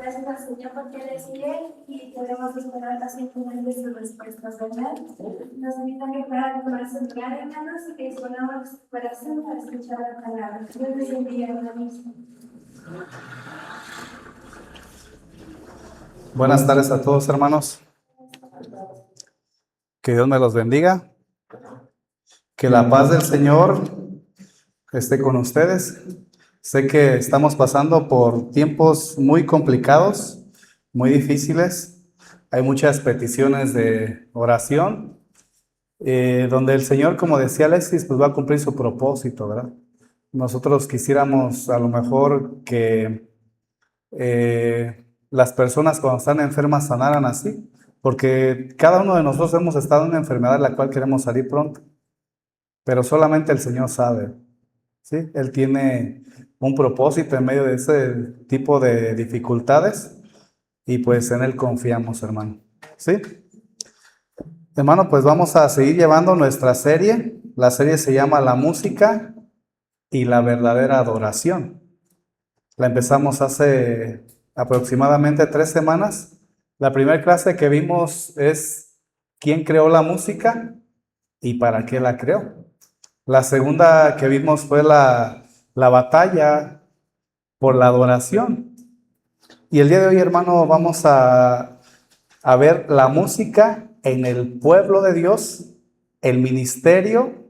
gracias al Señor porque Él es fiel y podemos esperar pacientemente sus respuestas, ¿verdad? Nos invita a que puedan tomarse un lugar, hermanos, y que disponamos nuestro corazón para escuchar la palabra. Dios les bendiga, hermanos. Buenas tardes a todos, hermanos. Que Dios me los bendiga. Que la paz del Señor esté con ustedes. Sé que estamos pasando por tiempos muy complicados, muy difíciles. Hay muchas peticiones de oración, donde el Señor, como decía Alexis, pues va a cumplir su propósito, ¿verdad? Nosotros quisiéramos a lo mejor que las personas cuando están enfermas sanaran así, porque cada uno de nosotros hemos estado en una enfermedad de la cual queremos salir pronto, pero solamente el Señor sabe, ¿sí? Él tiene un propósito en medio de ese tipo de dificultades y pues en Él confiamos, hermano, ¿sí? Hermano, pues vamos a seguir llevando nuestra serie. La serie se llama La música y la verdadera adoración. La empezamos hace aproximadamente 3 semanas. La primera clase que vimos es ¿quién creó la música y para qué la creó? La segunda que vimos fue la batalla por la adoración. Y el día de hoy, hermano, vamos a ver la música en el pueblo de Dios, el ministerio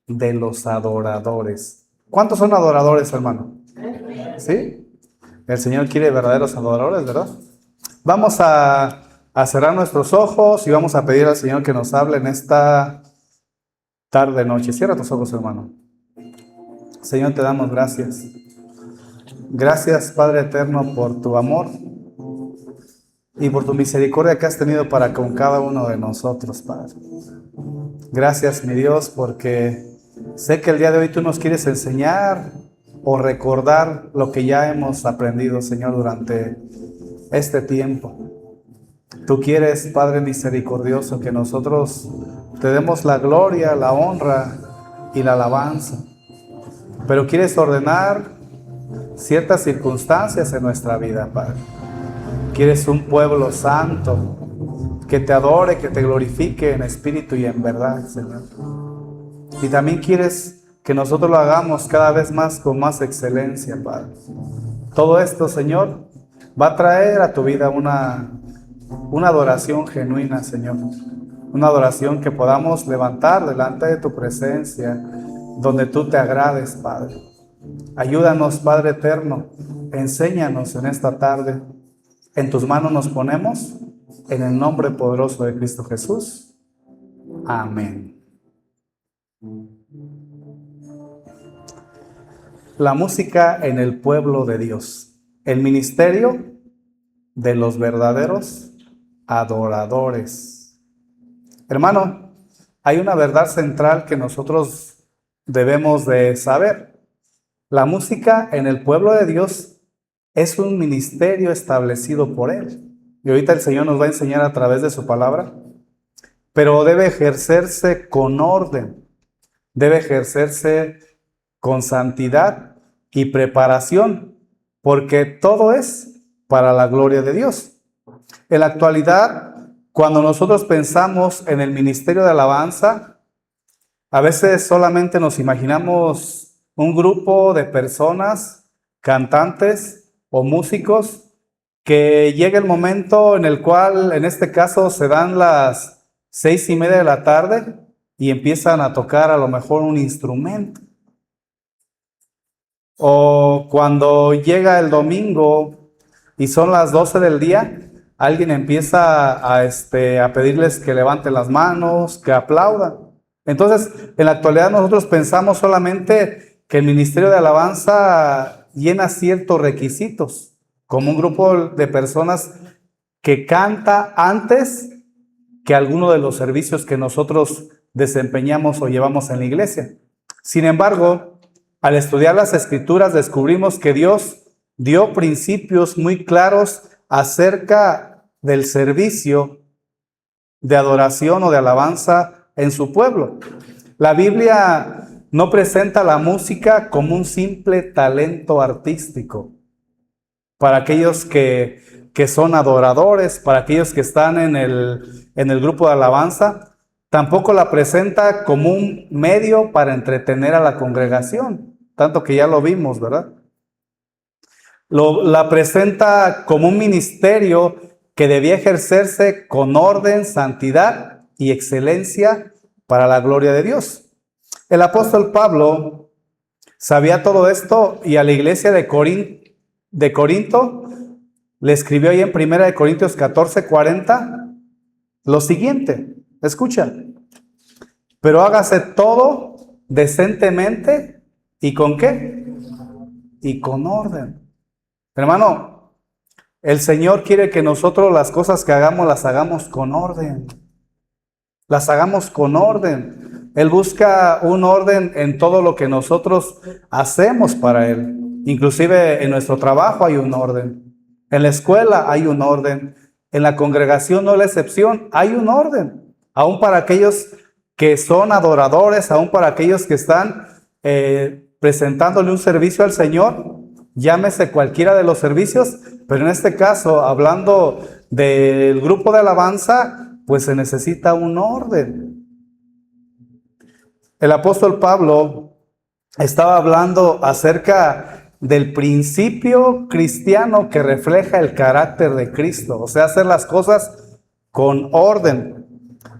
de los adoradores. ¿Cuántos son adoradores, hermano? ¿Sí? El Señor quiere verdaderos adoradores, ¿verdad? Vamos a cerrar nuestros ojos y vamos a pedir al Señor que nos hable en esta tarde, noche. Cierra tus ojos, hermano. Señor, te damos gracias. Gracias, Padre eterno, por tu amor y por tu misericordia que has tenido para con cada uno de nosotros, Padre. Gracias, mi Dios, porque sé que el día de hoy tú nos quieres enseñar o recordar lo que ya hemos aprendido, Señor, durante este tiempo. Tú quieres, Padre misericordioso, que nosotros te demos la gloria, la honra y la alabanza. Pero quieres ordenar ciertas circunstancias en nuestra vida, Padre. Quieres un pueblo santo que te adore, que te glorifique en espíritu y en verdad, Señor. Y también quieres que nosotros lo hagamos cada vez más con más excelencia, Padre. Todo esto, Señor, va a traer a tu vida una adoración genuina, Señor. Una adoración que podamos levantar delante de tu presencia, donde tú te agrades, Padre. Ayúdanos, Padre eterno. Enséñanos en esta tarde. En tus manos nos ponemos, en el nombre poderoso de Cristo Jesús. Amén. La música en el pueblo de Dios. El ministerio de los verdaderos adoradores. Hermano, hay una verdad central que nosotros debemos de saber. La música en el pueblo de Dios es un ministerio establecido por Él. Y ahorita el Señor nos va a enseñar a través de su palabra, pero debe ejercerse con orden, debe ejercerse con santidad y preparación, porque todo es para la gloria de Dios. En la actualidad, cuando nosotros pensamos en el ministerio de alabanza, a veces solamente nos imaginamos un grupo de personas, cantantes o músicos, que llega el momento en el cual, en este caso, se dan las 6:30 de la tarde y empiezan a tocar a lo mejor un instrumento. O cuando llega el domingo y son las 12 del día, alguien empieza a pedirles que levanten las manos, que aplaudan. Entonces, en la actualidad nosotros pensamos solamente que el ministerio de alabanza llena ciertos requisitos, como un grupo de personas que canta antes que alguno de los servicios que nosotros desempeñamos o llevamos en la iglesia. Sin embargo, al estudiar las Escrituras descubrimos que Dios dio principios muy claros acerca del servicio de adoración o de alabanza en su pueblo. La Biblia no presenta la música como un simple talento artístico para aquellos que que son adoradores, para aquellos que están en el grupo de alabanza. Tampoco la presenta como un medio para entretener a la congregación, tanto que ya lo vimos, ¿verdad? La presenta como un ministerio que debía ejercerse con orden, santidad y excelencia para la gloria de Dios. El apóstol Pablo sabía todo esto y a la iglesia de Corinto le escribió ahí en 1 Corintios 14:40 lo siguiente, escucha: pero hágase todo decentemente y ¿con qué? Y con orden. Hermano, el Señor quiere que nosotros las cosas que hagamos las hagamos con orden. Las hagamos con orden. Él busca un orden en todo lo que nosotros hacemos para Él. Inclusive en nuestro trabajo hay un orden. En la escuela hay un orden. En la congregación no es la excepción, hay un orden. Aún para aquellos que son adoradores, aún para aquellos que están presentándole un servicio al Señor, llámese cualquiera de los servicios, pero en este caso, hablando del grupo de alabanza, pues se necesita un orden. El apóstol Pablo estaba hablando acerca del principio cristiano que refleja el carácter de Cristo, o sea, hacer las cosas con orden.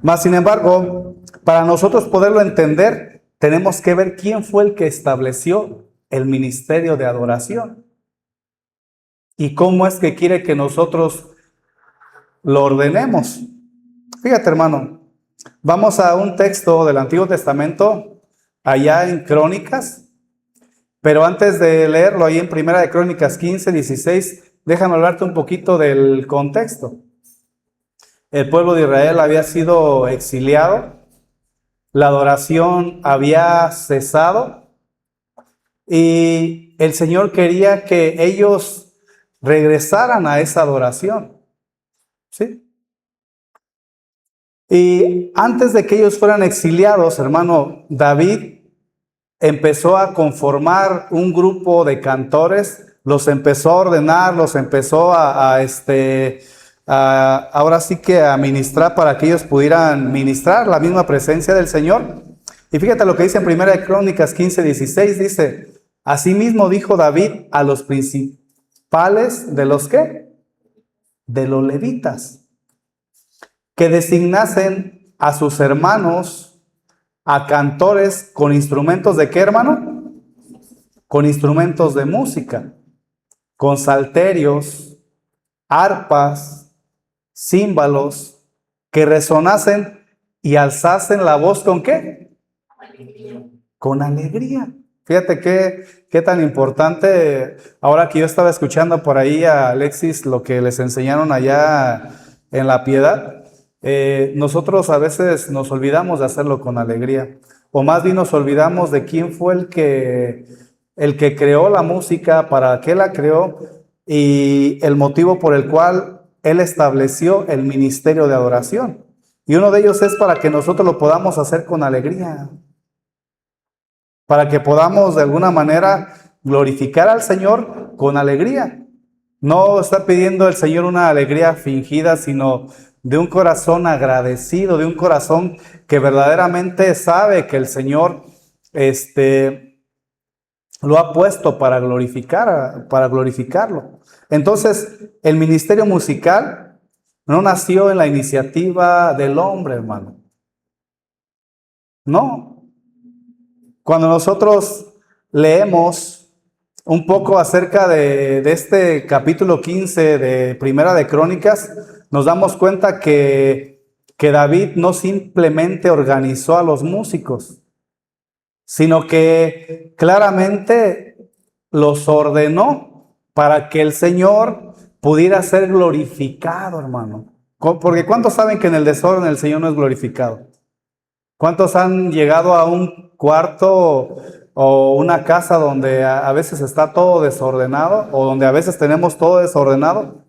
Mas, sin embargo, para nosotros poderlo entender, tenemos que ver quién fue el que estableció el ministerio de adoración y cómo es que quiere que nosotros lo ordenemos. Fíjate, hermano, vamos a un texto del Antiguo Testamento, allá en Crónicas, pero antes de leerlo ahí en 1 de Crónicas 15:16, déjame hablarte un poquito del contexto. El pueblo de Israel había sido exiliado, la adoración había cesado y el Señor quería que ellos regresaran a esa adoración, ¿sí? Y antes de que ellos fueran exiliados, hermano, David empezó a conformar un grupo de cantores, los empezó a ordenar, los empezó ahora sí que a ministrar para que ellos pudieran ministrar la misma presencia del Señor. Y fíjate lo que dice en 1 de Crónicas 15:16, dice: asimismo dijo David a los principales de los ¿qué? De los levitas, que designasen a sus hermanos a cantores con instrumentos ¿de qué, hermano? Con instrumentos de música, con salterios, arpas, címbalos, que resonasen y alzasen la voz ¿con qué? Con alegría. Fíjate qué tan importante. Ahora que yo estaba escuchando por ahí a Alexis lo que les enseñaron allá en La Piedad, nosotros a veces nos olvidamos de hacerlo con alegría, o más bien nos olvidamos de quién fue el que creó la música, para qué la creó y el motivo por el cual Él estableció el ministerio de adoración. Y uno de ellos es para que nosotros lo podamos hacer con alegría, para que podamos de alguna manera glorificar al Señor con alegría. No está pidiendo el Señor una alegría fingida, sino de un corazón agradecido, de un corazón que verdaderamente sabe que el Señor lo ha puesto para glorificarlo. Entonces, el ministerio musical no nació en la iniciativa del hombre, hermano. No. Cuando nosotros leemos un poco acerca de este capítulo 15 de Primera de Crónicas, nos damos cuenta que David no simplemente organizó a los músicos, sino que claramente los ordenó para que el Señor pudiera ser glorificado, hermano. Porque ¿cuántos saben que en el desorden el Señor no es glorificado? ¿Cuántos han llegado a un cuarto o una casa donde a veces está todo desordenado, o donde a veces tenemos todo desordenado?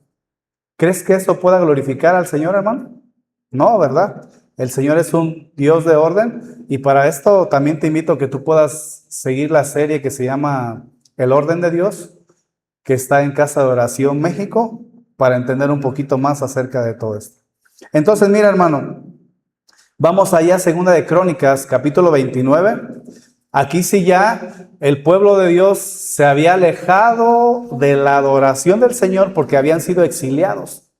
¿Crees que eso pueda glorificar al Señor, hermano? No, ¿verdad? El Señor es un Dios de orden, y para esto también te invito a que tú puedas seguir la serie que se llama El Orden de Dios, que está en Casa de Oración México, para entender un poquito más acerca de todo esto. Entonces, mira, hermano, vamos allá a Segunda de Crónicas, capítulo 29. Aquí sí ya el pueblo de Dios se había alejado de la adoración del Señor porque habían sido exiliados.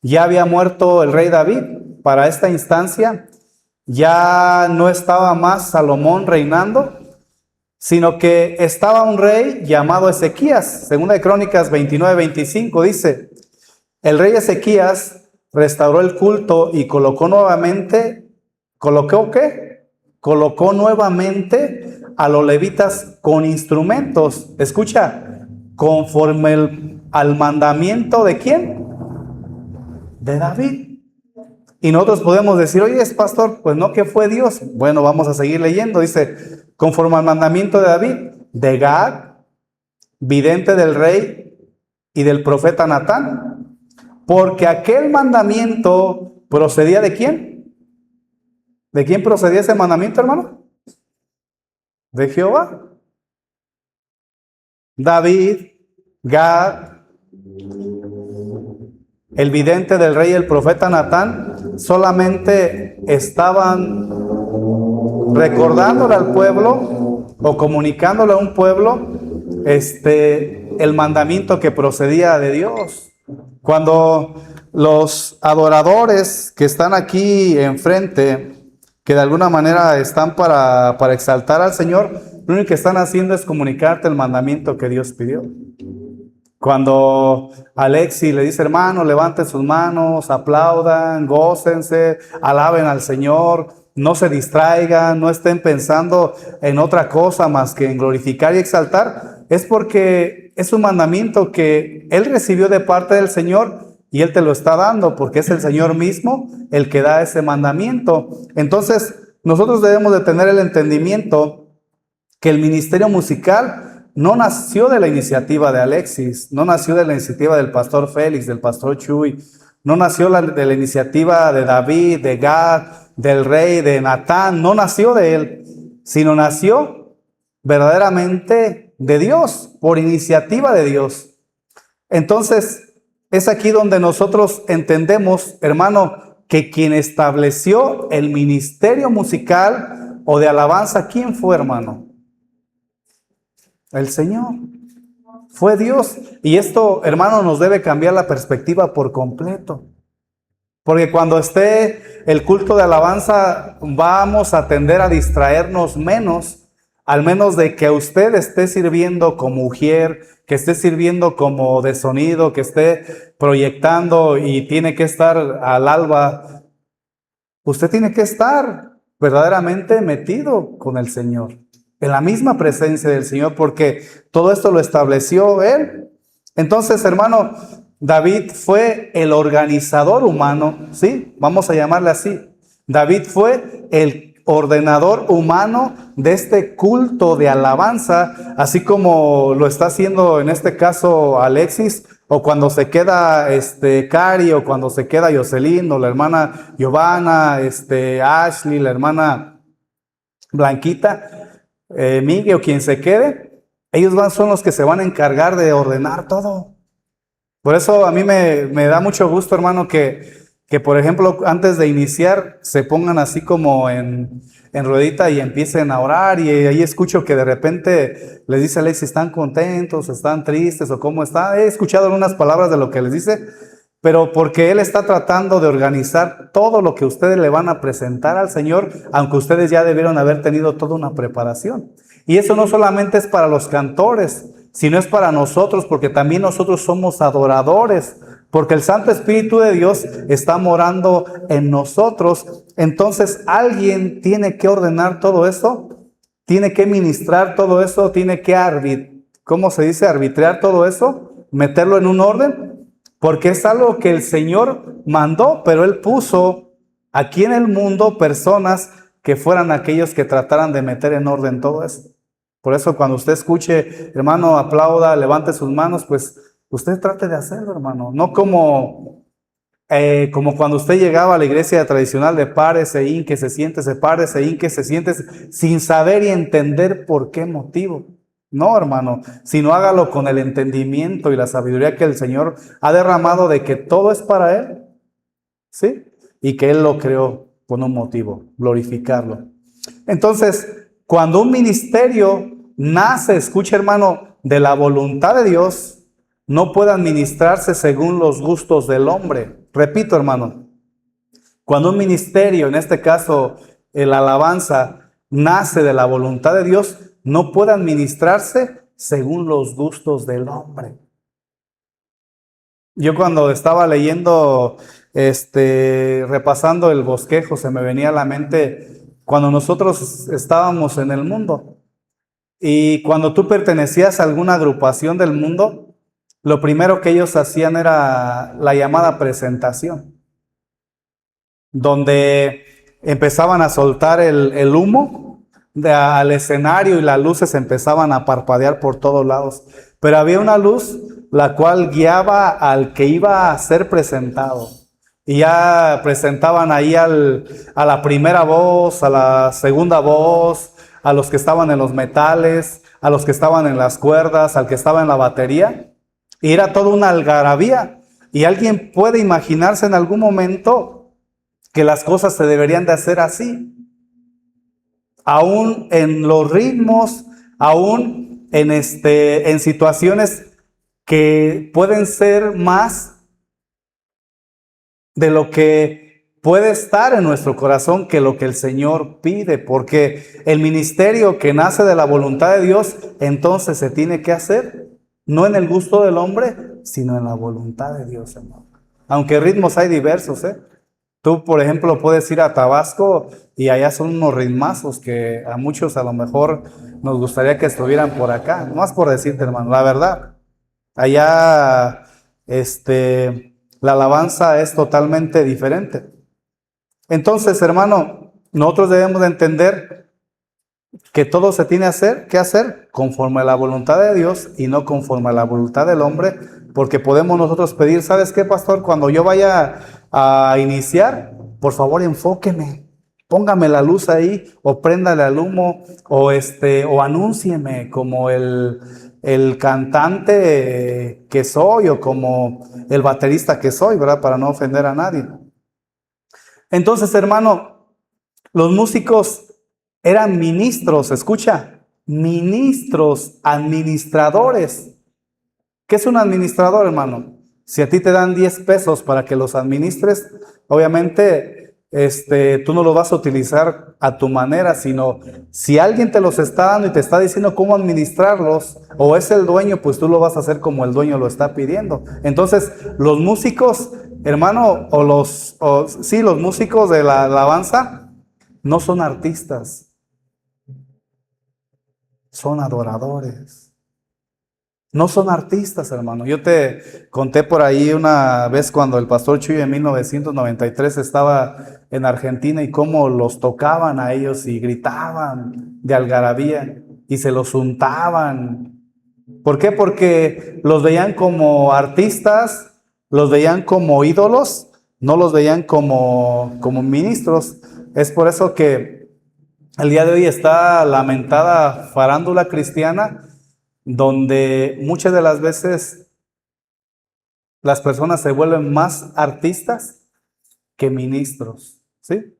Ya había muerto el rey David para esta instancia. Ya no estaba más Salomón reinando, sino que estaba un rey llamado Ezequías. Segunda de Crónicas 29-25 dice: el rey Ezequías restauró el culto y colocó nuevamente a los levitas con instrumentos. Escucha, conforme al mandamiento de ¿quién? De David. Y nosotros podemos decir, oye, es pastor, pues no, que fue Dios. Bueno, vamos a seguir leyendo. Dice, conforme al mandamiento de David, de Gad, vidente del rey y del profeta Natán, porque aquel mandamiento procedía ¿de quién? ¿De quién procedía ese mandamiento, hermano? De Jehová. David, Gad, el vidente del rey y el profeta Natán solamente estaban recordándole al pueblo o comunicándole a un pueblo el mandamiento que procedía de Dios. Cuando los adoradores que están aquí enfrente, que de alguna manera están para exaltar al Señor, lo único que están haciendo es comunicarte el mandamiento que Dios pidió. Cuando Alexi le dice, hermano, levanten sus manos, aplaudan, gócense, alaben al Señor, no se distraigan, no estén pensando en otra cosa más que en glorificar y exaltar, es porque es un mandamiento que Él recibió de parte del Señor y Él te lo está dando, porque es el Señor mismo el que da ese mandamiento. Entonces, nosotros debemos de tener el entendimiento que el ministerio musical no nació de la iniciativa de Alexis, no nació de la iniciativa del pastor Félix, del pastor Chuy, no nació de la iniciativa de David, de Gad, del rey, de Natán, no nació de él, sino nació verdaderamente de Dios, por iniciativa de Dios. Entonces, es aquí donde nosotros entendemos, hermano, que quien estableció el ministerio musical o de alabanza, ¿quién fue, hermano? El Señor. Fue Dios. Y esto, hermano, nos debe cambiar la perspectiva por completo. Porque cuando esté el culto de alabanza, vamos a tender a distraernos menos, al menos de que usted esté sirviendo como ujier, que esté sirviendo como de sonido, que esté proyectando y tiene que estar al alba. Usted tiene que estar verdaderamente metido con el Señor, en la misma presencia del Señor, porque todo esto lo estableció Él. Entonces, hermano, David fue el organizador humano, ¿sí? Vamos a llamarle así. David fue el ordenador humano de este culto de alabanza, así como lo está haciendo en este caso Alexis, o cuando se queda Cari, o cuando se queda Jocelyn, o la hermana Giovanna, Ashley, la hermana Blanquita, Miguel o quien se quede, ellos son los que se van a encargar de ordenar todo. Por eso a mí me da mucho gusto, hermano, que por ejemplo, antes de iniciar, se pongan así como en ruedita y empiecen a orar, y ahí escucho que de repente les dice Alexis, ¿están contentos, están tristes o cómo está? He escuchado algunas palabras de lo que les dice, pero porque Él está tratando de organizar todo lo que ustedes le van a presentar al Señor, aunque ustedes ya debieron haber tenido toda una preparación. Y eso no solamente es para los cantores, sino es para nosotros, porque también nosotros somos adoradores, porque el Santo Espíritu de Dios está morando en nosotros. Entonces alguien tiene que ordenar todo eso, tiene que ministrar todo eso, tiene que ¿cómo se dice? Arbitrar todo eso, meterlo en un orden, porque es algo que el Señor mandó, pero Él puso aquí en el mundo personas que fueran aquellos que trataran de meter en orden todo eso. Por eso cuando usted escuche, hermano, aplauda, levante sus manos, pues usted trate de hacerlo, hermano. No como cuando usted llegaba a la iglesia tradicional de párese, hinque, se siente, se párese, hinque, se siente, sin saber y entender por qué motivo. No, hermano, sino hágalo con el entendimiento y la sabiduría que el Señor ha derramado de que todo es para Él, ¿sí? Y que Él lo creó con un motivo, glorificarlo. Entonces, cuando un ministerio nace, escucha hermano, de la voluntad de Dios, no puede administrarse según los gustos del hombre. Repito, hermano, cuando un ministerio, en este caso la alabanza, nace de la voluntad de Dios, no puede administrarse según los gustos del hombre. Yo cuando estaba leyendo, repasando el bosquejo, se me venía a la mente cuando nosotros estábamos en el mundo. Y cuando tú pertenecías a alguna agrupación del mundo, lo primero que ellos hacían era la llamada presentación, donde empezaban a soltar el humo al escenario y las luces empezaban a parpadear por todos lados. Pero había una luz la cual guiaba al que iba a ser presentado. Y ya presentaban ahí a la primera voz, a la segunda voz, a los que estaban en los metales, a los que estaban en las cuerdas, al que estaba en la batería. Y era toda una algarabía. Y alguien puede imaginarse en algún momento que las cosas se deberían de hacer así. Aún en los ritmos, aún en situaciones que pueden ser más de lo que puede estar en nuestro corazón que lo que el Señor pide, porque el ministerio que nace de la voluntad de Dios, entonces se tiene que hacer, no en el gusto del hombre, sino en la voluntad de Dios, hermano. Aunque ritmos hay diversos, Tú, por ejemplo, puedes ir a Tabasco y allá son unos ritmazos que a muchos a lo mejor nos gustaría que estuvieran por acá. No más por decirte, hermano, la verdad. Allá, la alabanza es totalmente diferente. Entonces, hermano, nosotros debemos de entender que todo se tiene que hacer conforme a la voluntad de Dios y no conforme a la voluntad del hombre, porque podemos nosotros pedir, ¿sabes qué, pastor? Cuando yo vaya a iniciar, por favor enfóqueme, póngame la luz ahí, o préndale al humo, o anúncieme como el cantante que soy, o como el baterista que soy, ¿verdad? Para no ofender a nadie. Entonces, hermano, los músicos eran ministros, escucha, ministros, administradores. ¿Qué es un administrador, hermano? Si a ti te dan 10 pesos para que los administres, obviamente tú no los vas a utilizar a tu manera, sino si alguien te los está dando y te está diciendo cómo administrarlos, o es el dueño, pues tú lo vas a hacer como el dueño lo está pidiendo. Entonces, los músicos, hermano, los músicos de la alabanza no son artistas, son adoradores. No son artistas, hermano. Yo te conté por ahí una vez cuando el pastor Chuy en 1993 estaba en Argentina y cómo los tocaban a ellos y gritaban de algarabía y se los untaban. ¿Por qué? Porque los veían como artistas, los veían como ídolos, no los veían como ministros. Es por eso que el día de hoy está lamentada farándula cristiana, donde muchas de las veces las personas se vuelven más artistas que ministros, ¿sí?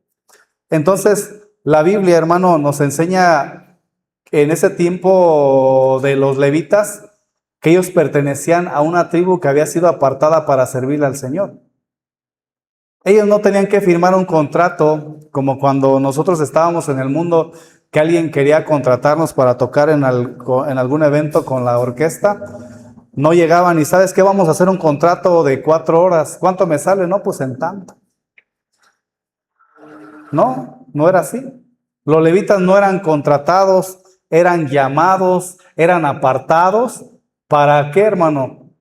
Entonces, la Biblia, hermano, nos enseña en ese tiempo de los levitas que ellos pertenecían a una tribu que había sido apartada para servirle al Señor. Ellos no tenían que firmar un contrato como cuando nosotros estábamos en el mundo, que alguien quería contratarnos para tocar en algún evento con la orquesta. No llegaban y ¿sabes qué? Vamos a hacer un contrato de 4 horas. ¿Cuánto me sale? No, pues en tanto. No, no era así. Los levitas no eran contratados, eran llamados, eran apartados. ¿Para qué, hermano?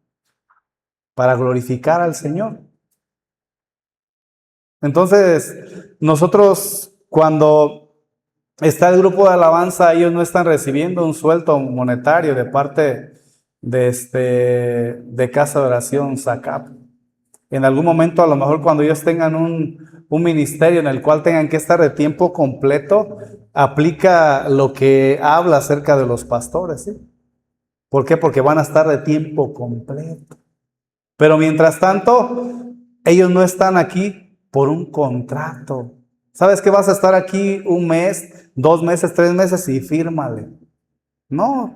Para glorificar al Señor. Entonces, nosotros cuando está el grupo de alabanza, ellos no están recibiendo un sueldo monetario de parte de Casa de Oración SACAP. En algún momento, a lo mejor cuando ellos tengan un ministerio en el cual tengan que estar de tiempo completo, aplica lo que habla acerca de los pastores, ¿sí? ¿Por qué? Porque van a estar de tiempo completo. Pero mientras tanto, ellos no están aquí por un contrato. ¿Sabes que vas a estar aquí 1 mes, 2 meses, 3 meses y fírmale? No,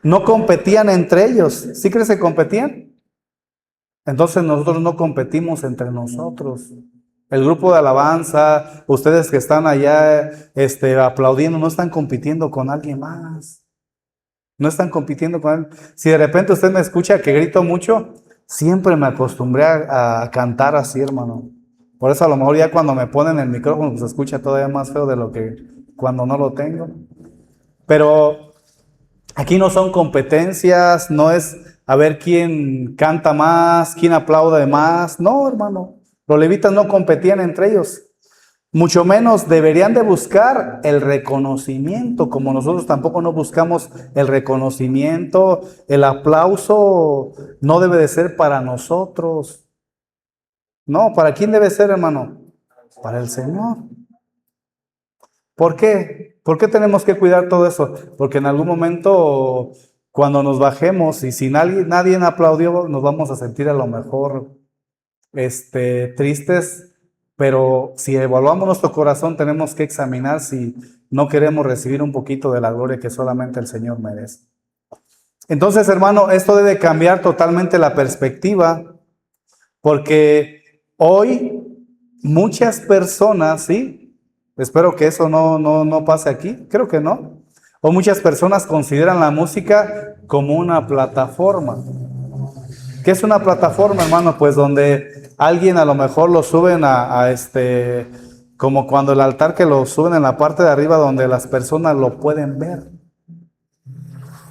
no competían entre ellos. ¿Sí crees que competían? Entonces nosotros no competimos entre nosotros. El grupo de alabanza, ustedes que están allá aplaudiendo, no están compitiendo con alguien más. No están compitiendo con él. Si de repente usted me escucha que grito mucho, siempre me acostumbré a cantar así, hermano. Por eso a lo mejor ya cuando me ponen el micrófono, pues se escucha todavía más feo de lo que cuando no lo tengo. Pero aquí no son competencias, no es a ver quién canta más, quién aplaude más. No, hermano. Los levitas no competían entre ellos. Mucho menos deberían de buscar el reconocimiento, como nosotros tampoco no buscamos el reconocimiento. El aplauso no debe de ser para nosotros. No, ¿para quién debe ser, hermano? Para el Señor. ¿Por qué? ¿Por qué tenemos que cuidar todo eso? Porque en algún momento, cuando nos bajemos y si nadie aplaudió, nos vamos a sentir a lo mejor tristes. Pero si evaluamos nuestro corazón, tenemos que examinar si no queremos recibir un poquito de la gloria que solamente el Señor merece. Entonces, hermano, esto debe cambiar totalmente la perspectiva, porque hoy muchas personas, ¿sí? Espero que eso no pase aquí, creo que no. O muchas personas consideran la música como una plataforma. ¿Qué es una plataforma, hermano? Pues donde alguien a lo mejor lo suben como cuando el altar que lo suben en la parte de arriba donde las personas lo pueden ver.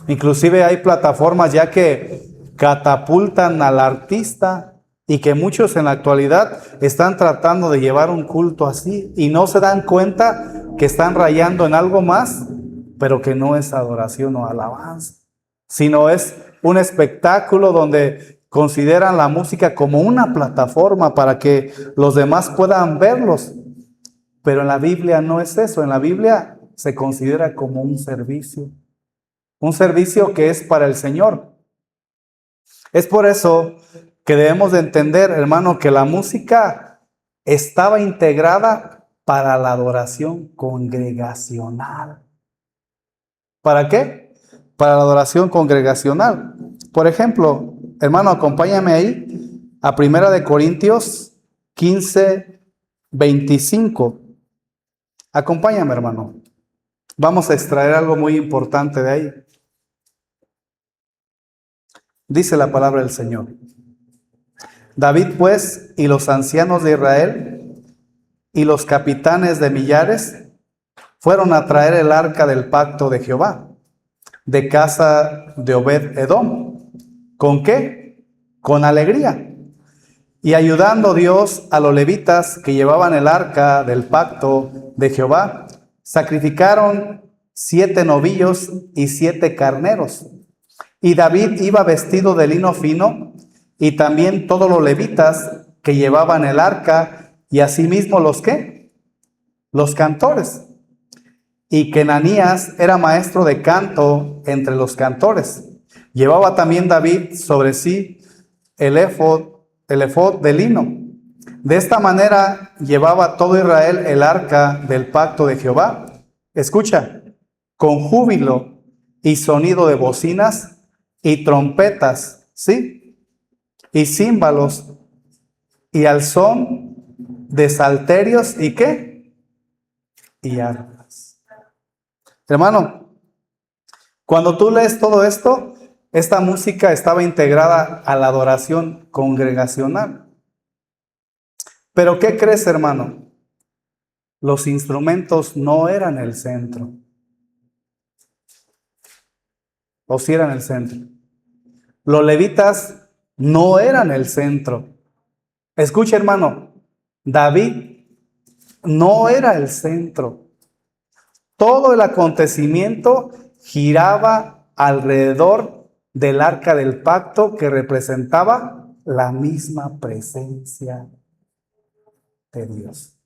Inclusive hay plataformas ya que catapultan al artista y que muchos en la actualidad están tratando de llevar un culto así y no se dan cuenta que están rayando en algo más, pero que no es adoración o alabanza, sino es un espectáculo donde consideran la música como una plataforma para que los demás puedan verlos. Pero en la Biblia no es eso. En la Biblia se considera como un servicio que es para el Señor. Es por eso que debemos de entender, hermano, que la música estaba integrada para la adoración congregacional. ¿Para qué? Para la adoración congregacional. Por ejemplo, hermano, acompáñame ahí a 1 Corintios 15, 25. Acompáñame, hermano. Vamos a extraer algo muy importante de ahí. Dice la palabra del Señor. David, pues, y los ancianos de Israel y los capitanes de millares fueron a traer el arca del pacto de Jehová, de casa de Obed-Edom. ¿Con qué? Con alegría. Y ayudando Dios a los levitas que llevaban el arca del pacto de Jehová, sacrificaron 7 novillos y 7 carneros. Y David iba vestido de lino fino, y también todos los levitas que llevaban el arca, y asimismo los ¿qué? Los cantores. Y Kenanías era maestro de canto entre los cantores. Llevaba también David sobre sí el efod de lino. De esta manera llevaba todo Israel el arca del pacto de Jehová. Escucha, con júbilo y sonido de bocinas y trompetas, ¿sí? Y címbalos, y al son de salterios, ¿y qué? Y arpas. Hermano, cuando tú lees todo esto, esta música estaba integrada a la adoración congregacional. Pero ¿qué crees, hermano? Los instrumentos no eran el centro. ¿O sí eran el centro? Los levitas no eran el centro. Escucha, hermano, David no era el centro. Todo el acontecimiento giraba alrededor del arca del pacto que representaba la misma presencia de Dios.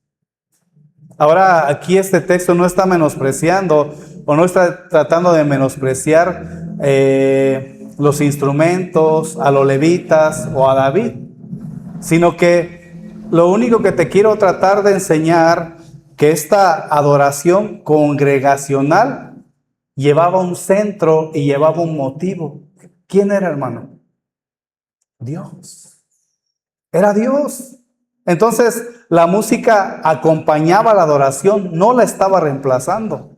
Ahora, aquí este texto no está menospreciando o no está tratando de menospreciar los instrumentos, a los levitas o a David, sino que lo único que te quiero tratar de enseñar, que esta adoración congregacional llevaba un centro y llevaba un motivo. ¿Quién era, hermano? Dios. Era Dios. Entonces, la música acompañaba la adoración, no la estaba reemplazando.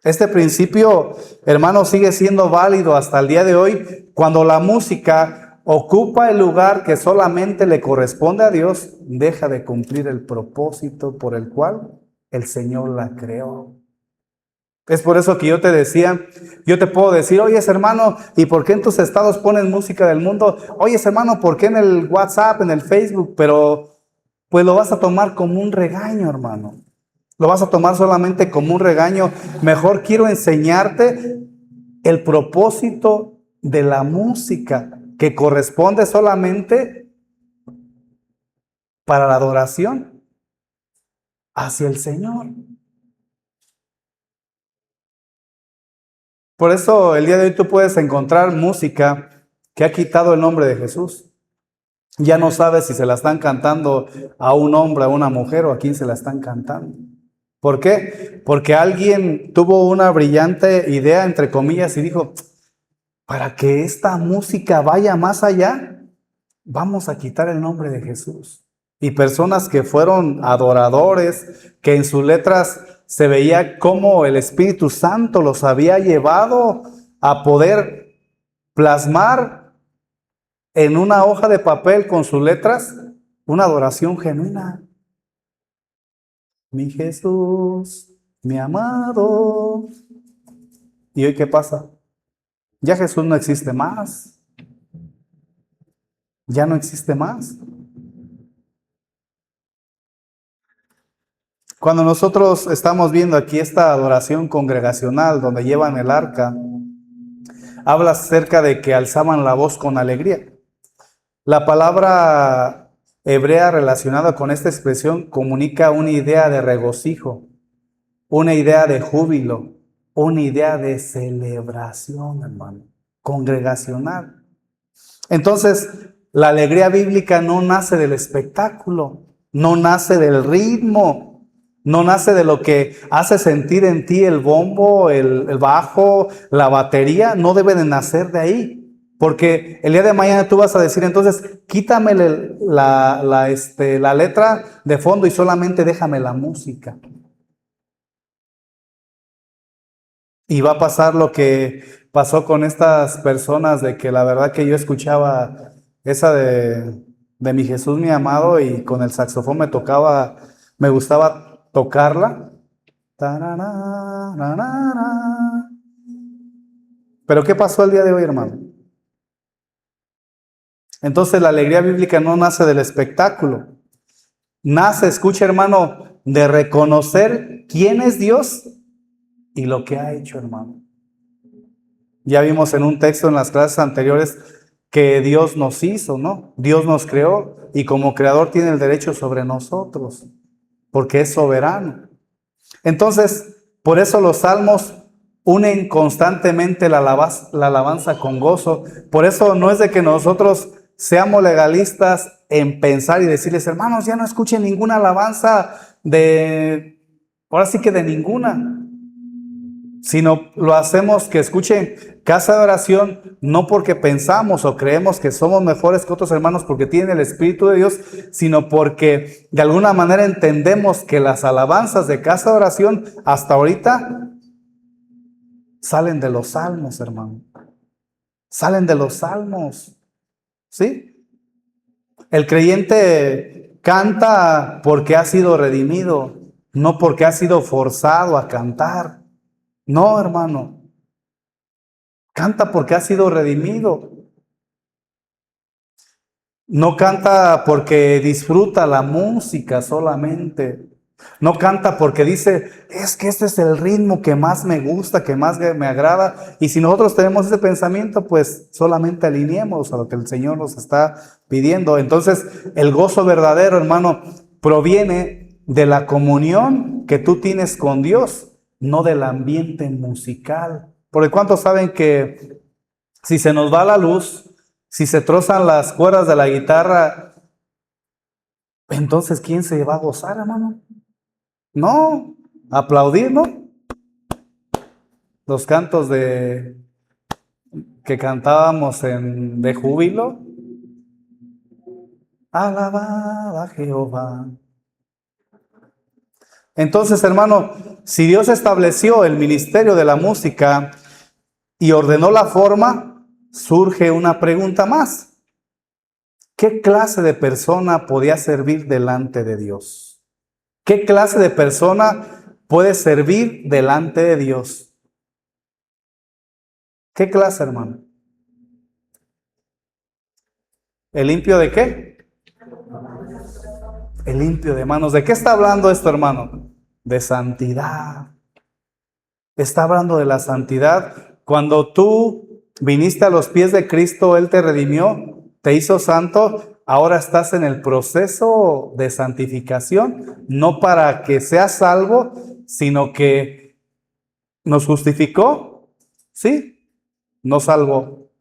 Este principio, hermano, sigue siendo válido hasta el día de hoy. Cuando la música ocupa el lugar que solamente le corresponde a Dios, deja de cumplir el propósito por el cual el Señor la creó. Es por eso que yo te decía, yo te puedo decir, oye hermano, ¿y por qué en tus estados pones música del mundo? Oye hermano, ¿por qué en el WhatsApp, en el Facebook? Pero pues lo vas a tomar como un regaño, hermano. Lo vas a tomar solamente como un regaño. Mejor quiero enseñarte el propósito de la música, que corresponde solamente para la adoración hacia el Señor. Por eso el día de hoy tú puedes encontrar música que ha quitado el nombre de Jesús. Ya no sabes si se la están cantando a un hombre, a una mujer o a quién se la están cantando. ¿Por qué? Porque alguien tuvo una brillante idea, entre comillas, y dijo, para que esta música vaya más allá, vamos a quitar el nombre de Jesús. Y personas que fueron adoradores, que en sus letras se veía cómo el Espíritu Santo los había llevado a poder plasmar en una hoja de papel con sus letras una adoración genuina. Mi Jesús, mi amado. ¿Y hoy qué pasa? Ya Jesús no existe más. Ya no existe más. Cuando nosotros estamos viendo aquí esta adoración congregacional donde llevan el arca, habla acerca de que alzaban la voz con alegría. La palabra hebrea relacionada con esta expresión comunica una idea de regocijo, una idea de júbilo, una idea de celebración, hermano, congregacional. Entonces, la alegría bíblica no nace del espectáculo, no nace del ritmo, no nace de lo que hace sentir en ti el bombo, el bajo, la batería, no debe de nacer de ahí. Porque el día de mañana tú vas a decir, entonces, quítame la letra de fondo y solamente déjame la música. Y va a pasar lo que pasó con estas personas, de que la verdad que yo escuchaba esa de mi Jesús, mi amado, y con el saxofón me gustaba tocarla. Pero ¿qué pasó el día de hoy, hermano? Entonces la alegría bíblica no nace del espectáculo. Nace, escucha hermano, de reconocer quién es Dios y lo que ha hecho, hermano. Ya vimos en un texto en las clases anteriores que Dios nos hizo, ¿no? Dios nos creó y como creador tiene el derecho sobre nosotros, porque es soberano. Entonces, por eso los salmos unen constantemente la alabanza con gozo. Por eso no es de que nosotros seamos legalistas en pensar y decirles, hermanos, ya no escuchen ninguna alabanza ahora sí que de ninguna, sino lo hacemos que escuchen casa de oración, no porque pensamos o creemos que somos mejores que otros hermanos porque tienen el Espíritu de Dios, sino porque de alguna manera entendemos que las alabanzas de casa de oración hasta ahorita salen de los salmos, hermano. Salen de los salmos. ¿Sí? El creyente canta porque ha sido redimido, no porque ha sido forzado a cantar. No, hermano. Canta porque ha sido redimido. No canta porque disfruta la música solamente. No canta porque dice, es que este es el ritmo que más me gusta, que más me agrada. Y si nosotros tenemos ese pensamiento, pues solamente alineemos a lo que el Señor nos está pidiendo. Entonces, el gozo verdadero, hermano, proviene de la comunión que tú tienes con Dios, no del ambiente musical. Porque ¿cuántos saben que si se nos va la luz, si se trozan las cuerdas de la guitarra, entonces ¿quién se va a gozar, hermano? No, aplaudir, ¿no? Los cantos que cantábamos de júbilo. Alabad a Jehová. Entonces, hermano, si Dios estableció el ministerio de la música y ordenó la forma, surge una pregunta más. ¿Qué clase de persona podía servir delante de Dios? ¿Qué clase de persona puede servir delante de Dios? ¿Qué clase, hermano? ¿El limpio de qué? El limpio de manos. ¿De qué está hablando esto, hermano? De santidad. Está hablando de la santidad. Cuando tú viniste a los pies de Cristo, Él te redimió, te hizo santo. Ahora estás en el proceso de santificación, no para que seas salvo, sino que nos justificó, ¿sí? Nos salvó.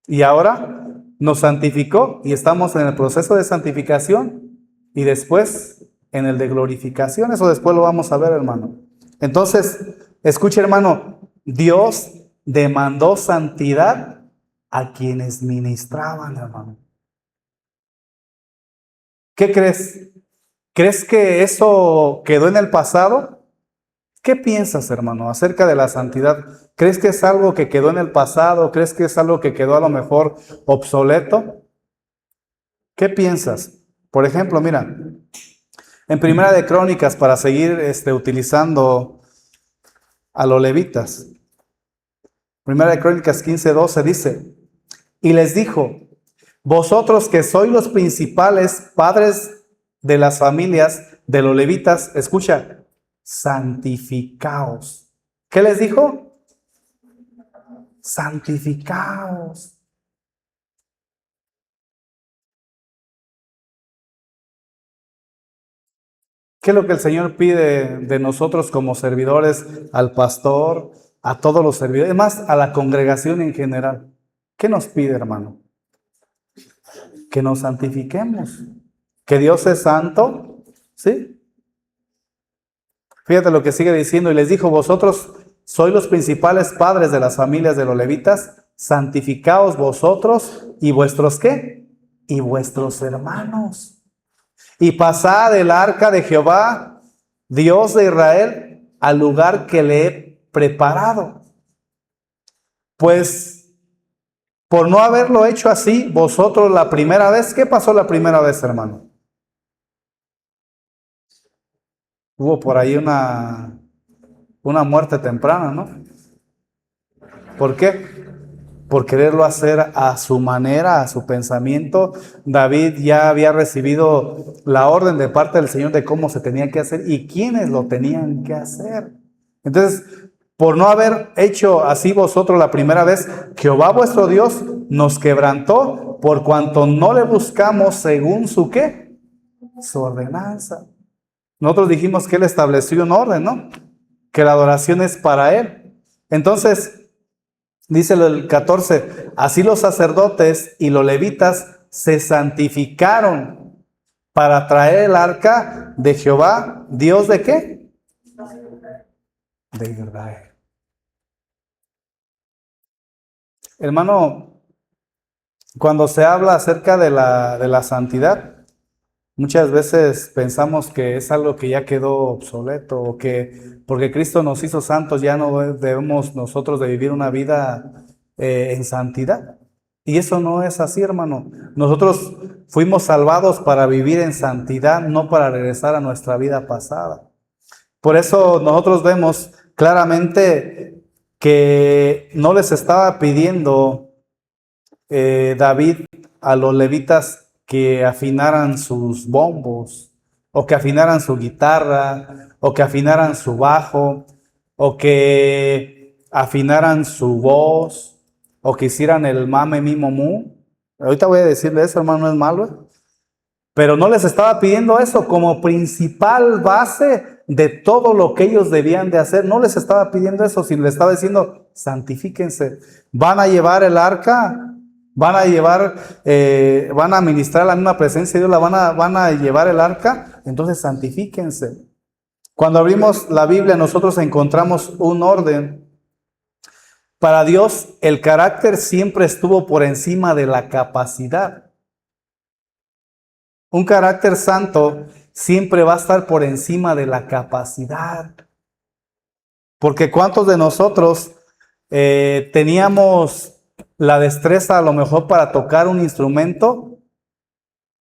Y ahora nos santificó y estamos en el proceso de santificación y después en el de glorificación. Eso después lo vamos a ver, hermano. Entonces, escuche, hermano, Dios demandó santidad a quienes ministraban, hermano. ¿Qué crees? ¿Crees que eso quedó en el pasado? ¿Qué piensas, hermano, acerca de la santidad? ¿Crees que es algo que quedó en el pasado? ¿Crees que es algo que quedó a lo mejor obsoleto? ¿Qué piensas? Por ejemplo, mira, en Primera de Crónicas, para seguir utilizando a los levitas, Primera de Crónicas 15:12 dice, y les dijo, vosotros que sois los principales padres de las familias de los levitas, escucha, santificaos. ¿Qué les dijo? Santificaos. ¿Qué es lo que el Señor pide de nosotros como servidores, al pastor, a todos los servidores, más a la congregación en general? ¿Qué nos pide, hermano? Que nos santifiquemos. Que Dios es santo, ¿sí? Fíjate lo que sigue diciendo, y les dijo, vosotros sois los principales padres de las familias de los levitas, santificaos vosotros y vuestros ¿qué? Y vuestros hermanos. Y pasad el arca de Jehová, Dios de Israel, al lugar que le he preparado. Pues, por no haberlo hecho así, vosotros la primera vez, ¿qué pasó la primera vez, hermano? Hubo por ahí una muerte temprana, ¿no? ¿Por qué? Por quererlo hacer a su manera, a su pensamiento. David ya había recibido la orden de parte del Señor de cómo se tenía que hacer y quiénes lo tenían que hacer. Entonces, por no haber hecho así vosotros la primera vez, Jehová vuestro Dios nos quebrantó por cuanto no le buscamos según su ¿qué? Su ordenanza. Nosotros dijimos que Él estableció un orden, ¿no? Que la adoración es para Él. Entonces, dice el 14, así los sacerdotes y los levitas se santificaron para traer el arca de Jehová, ¿Dios de qué? De Israel. Hermano, cuando se habla acerca de la santidad, muchas veces pensamos que es algo que ya quedó obsoleto o que porque Cristo nos hizo santos ya no debemos nosotros de vivir una vida en santidad. Y eso no es así, hermano. Nosotros fuimos salvados para vivir en santidad, no para regresar a nuestra vida pasada. Por eso nosotros vemos claramente que no les estaba pidiendo David a los levitas que afinaran sus bombos, o que afinaran su guitarra, o que afinaran su bajo, o que afinaran su voz, o que hicieran el mame mi mu. Ahorita voy a decirle eso, hermano, no es malo, pero no les estaba pidiendo eso como principal base de todo lo que ellos debían de hacer. No les estaba pidiendo eso, sino les estaba diciendo, santifíquense. Van a llevar el arca, van a ministrar la misma presencia de Dios, van a llevar el arca, entonces santifíquense. Cuando abrimos la Biblia, nosotros encontramos un orden. Para Dios, el carácter siempre estuvo por encima de la capacidad. Un carácter santo siempre va a estar por encima de la capacidad. Porque ¿cuántos de nosotros teníamos la destreza a lo mejor para tocar un instrumento?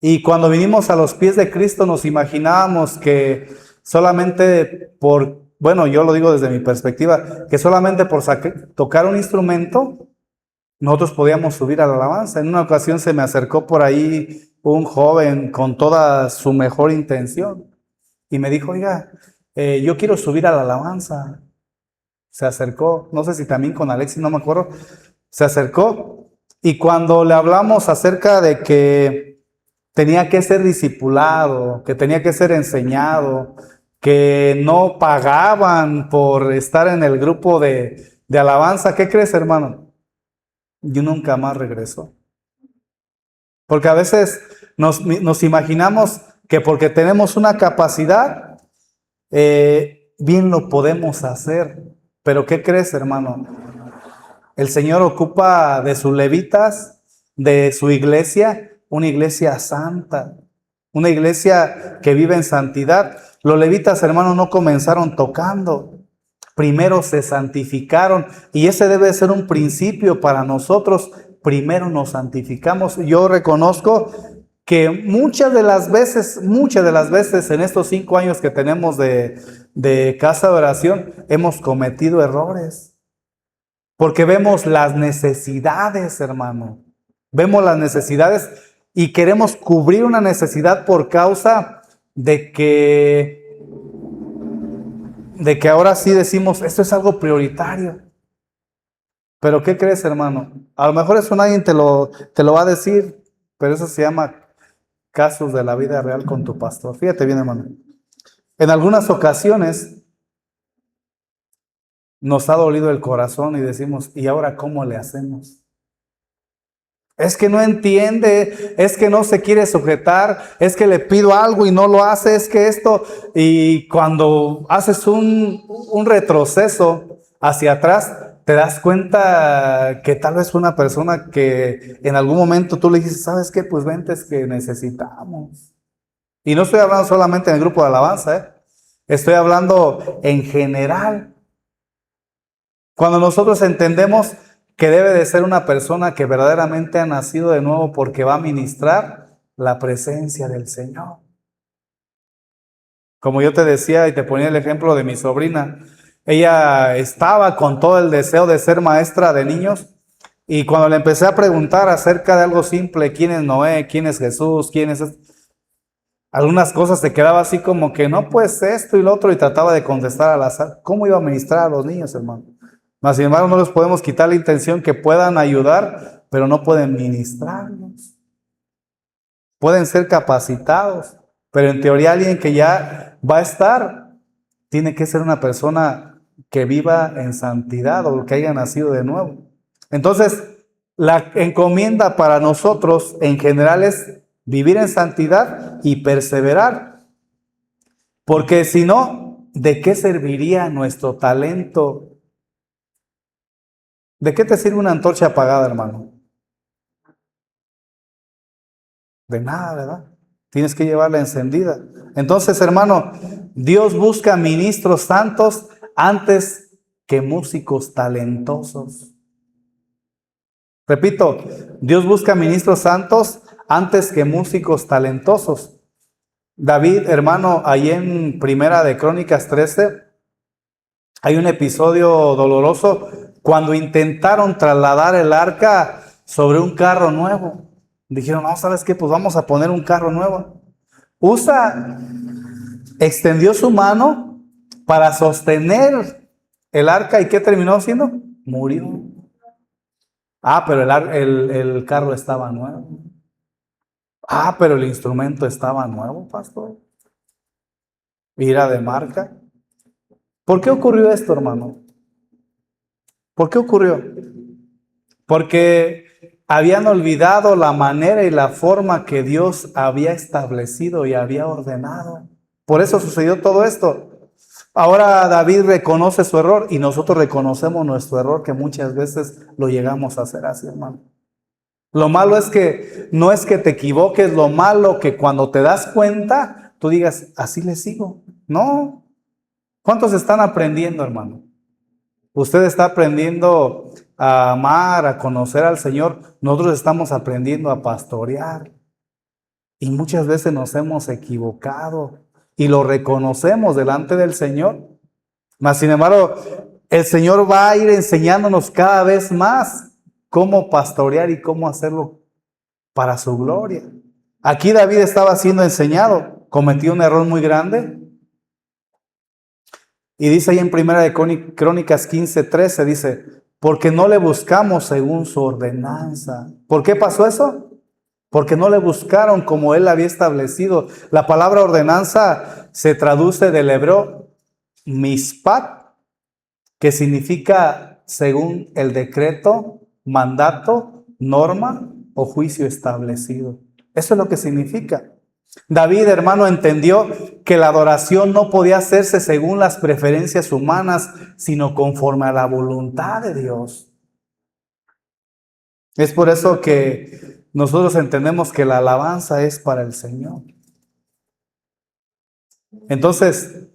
Y cuando vinimos a los pies de Cristo nos imaginábamos que solamente bueno, yo lo digo desde mi perspectiva, que solamente por tocar un instrumento nosotros podíamos subir a la alabanza. En una ocasión se me acercó por ahí un joven con toda su mejor intención y me dijo, oiga, yo quiero subir a la alabanza. Se acercó, no sé si también con Alexis, no me acuerdo, se acercó y cuando le hablamos acerca de que tenía que ser discipulado, que tenía que ser enseñado, que no pagaban por estar en el grupo de alabanza, ¿qué crees, hermano? Yo nunca más regresó. Porque a veces nos imaginamos que porque tenemos una capacidad, bien lo podemos hacer. Pero ¿qué crees, hermano? El Señor ocupa de sus levitas, de su iglesia, una iglesia santa, una iglesia que vive en santidad. Los levitas, hermano, no comenzaron tocando, primero se santificaron y ese debe ser un principio para nosotros. Primero nos santificamos. Yo reconozco que muchas de las veces en estos 5 años que tenemos de casa de oración, hemos cometido errores. Porque vemos las necesidades, hermano. Vemos las necesidades y queremos cubrir una necesidad por causa de que ahora sí decimos, esto es algo prioritario. Pero ¿qué crees, hermano? A lo mejor eso nadie te lo va a decir, pero eso se llama casos de la vida real con tu pastor. Fíjate bien, hermano. En algunas ocasiones nos ha dolido el corazón y decimos, ¿y ahora cómo le hacemos? Es que no entiende, es que no se quiere sujetar, es que le pido algo y no lo hace, es que esto, y cuando haces un retroceso hacia atrás, te das cuenta que tal vez una persona que en algún momento tú le dices, ¿sabes qué? Pues vente, es que necesitamos. Y no estoy hablando solamente en el grupo de alabanza, estoy hablando en general. Cuando nosotros entendemos que debe de ser una persona que verdaderamente ha nacido de nuevo porque va a ministrar la presencia del Señor. Como yo te decía y te ponía el ejemplo de mi sobrina, ella estaba con todo el deseo de ser maestra de niños y cuando le empecé a preguntar acerca de algo simple, quién es Noé, quién es Jesús, quién es... Algunas cosas se quedaba así como que no, pues esto y lo otro y trataba de contestar al azar. ¿Cómo iba a ministrar a los niños, hermano? Mas, sin embargo, no les podemos quitar la intención que puedan ayudar, pero no pueden ministrarlos. Pueden ser capacitados, pero en teoría alguien que ya va a estar, tiene que ser una persona que viva en santidad o que haya nacido de nuevo. Entonces, la encomienda para nosotros en general es vivir en santidad y perseverar. Porque si no, ¿de qué serviría nuestro talento? ¿De qué te sirve una antorcha apagada, hermano? De nada, ¿verdad? Tienes que llevarla encendida. Entonces, hermano, Dios busca ministros santos antes que músicos talentosos. Repito, Dios busca ministros santos antes que músicos talentosos. David, hermano, ahí en Primera de Crónicas 13, hay un episodio doloroso cuando intentaron trasladar el arca sobre un carro nuevo. Dijeron, no, ¿sabes qué? Pues vamos a poner un carro nuevo. Usa extendió su mano para sostener el arca. ¿Y qué terminó haciendo? Murió. Ah, pero el carro estaba nuevo. Ah, pero el instrumento estaba nuevo, pastor. ira de marca. ¿Por qué ocurrió esto, hermano? ¿Por qué ocurrió? Porque habían olvidado la manera y la forma que Dios había establecido y había ordenado. Por eso sucedió todo esto. Ahora David reconoce su error y nosotros reconocemos nuestro error, que muchas veces lo llegamos a hacer así, hermano. Lo malo es que no es que te equivoques, lo malo que cuando te das cuenta, tú digas, así le sigo. No. ¿Cuántos están aprendiendo, hermano? Usted está aprendiendo a amar, a conocer al Señor. Nosotros estamos aprendiendo a pastorear. Y muchas veces nos hemos equivocado y lo reconocemos delante del Señor. Mas, sin embargo, el Señor va a ir enseñándonos cada vez más cómo pastorear y cómo hacerlo para su gloria. Aquí David estaba siendo enseñado, cometió un error muy grande. Y dice ahí en Primera de Crónicas 15:13, dice, porque no le buscamos según su ordenanza. ¿Por qué pasó eso? Porque no le buscaron como él había establecido. La palabra ordenanza se traduce del hebreo mishpat, que significa según el decreto, mandato, norma o juicio establecido. Eso es lo que significa. David, hermano, entendió que la adoración no podía hacerse según las preferencias humanas, sino conforme a la voluntad de Dios. Es por eso que nosotros entendemos que la alabanza es para el Señor. Entonces,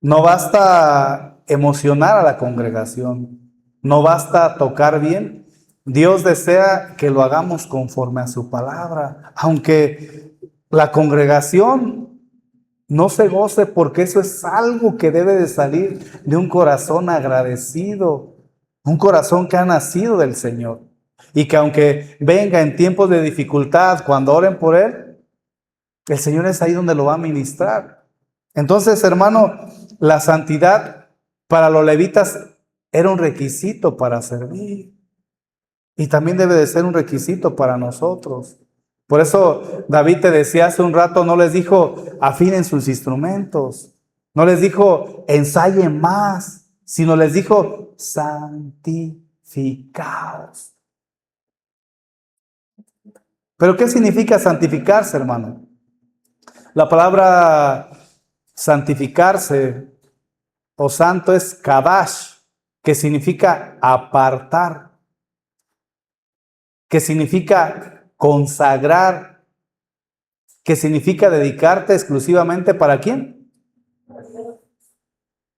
no basta emocionar a la congregación, no basta tocar bien. Dios desea que lo hagamos conforme a su palabra, aunque la congregación no se goce, porque eso es algo que debe de salir de un corazón agradecido, un corazón que ha nacido del Señor. Y que aunque venga en tiempos de dificultad, cuando oren por Él, el Señor es ahí donde lo va a ministrar. Entonces, hermano, la santidad para los levitas era un requisito para servir. Y también debe de ser un requisito para nosotros. Por eso David te decía hace un rato, no les dijo afinen sus instrumentos, no les dijo ensayen más, sino les dijo santificaos. ¿Pero qué significa santificarse, hermano? La palabra santificarse o santo es kadash, que significa apartar, que significa consagrar, que significa dedicarte exclusivamente ¿para quién?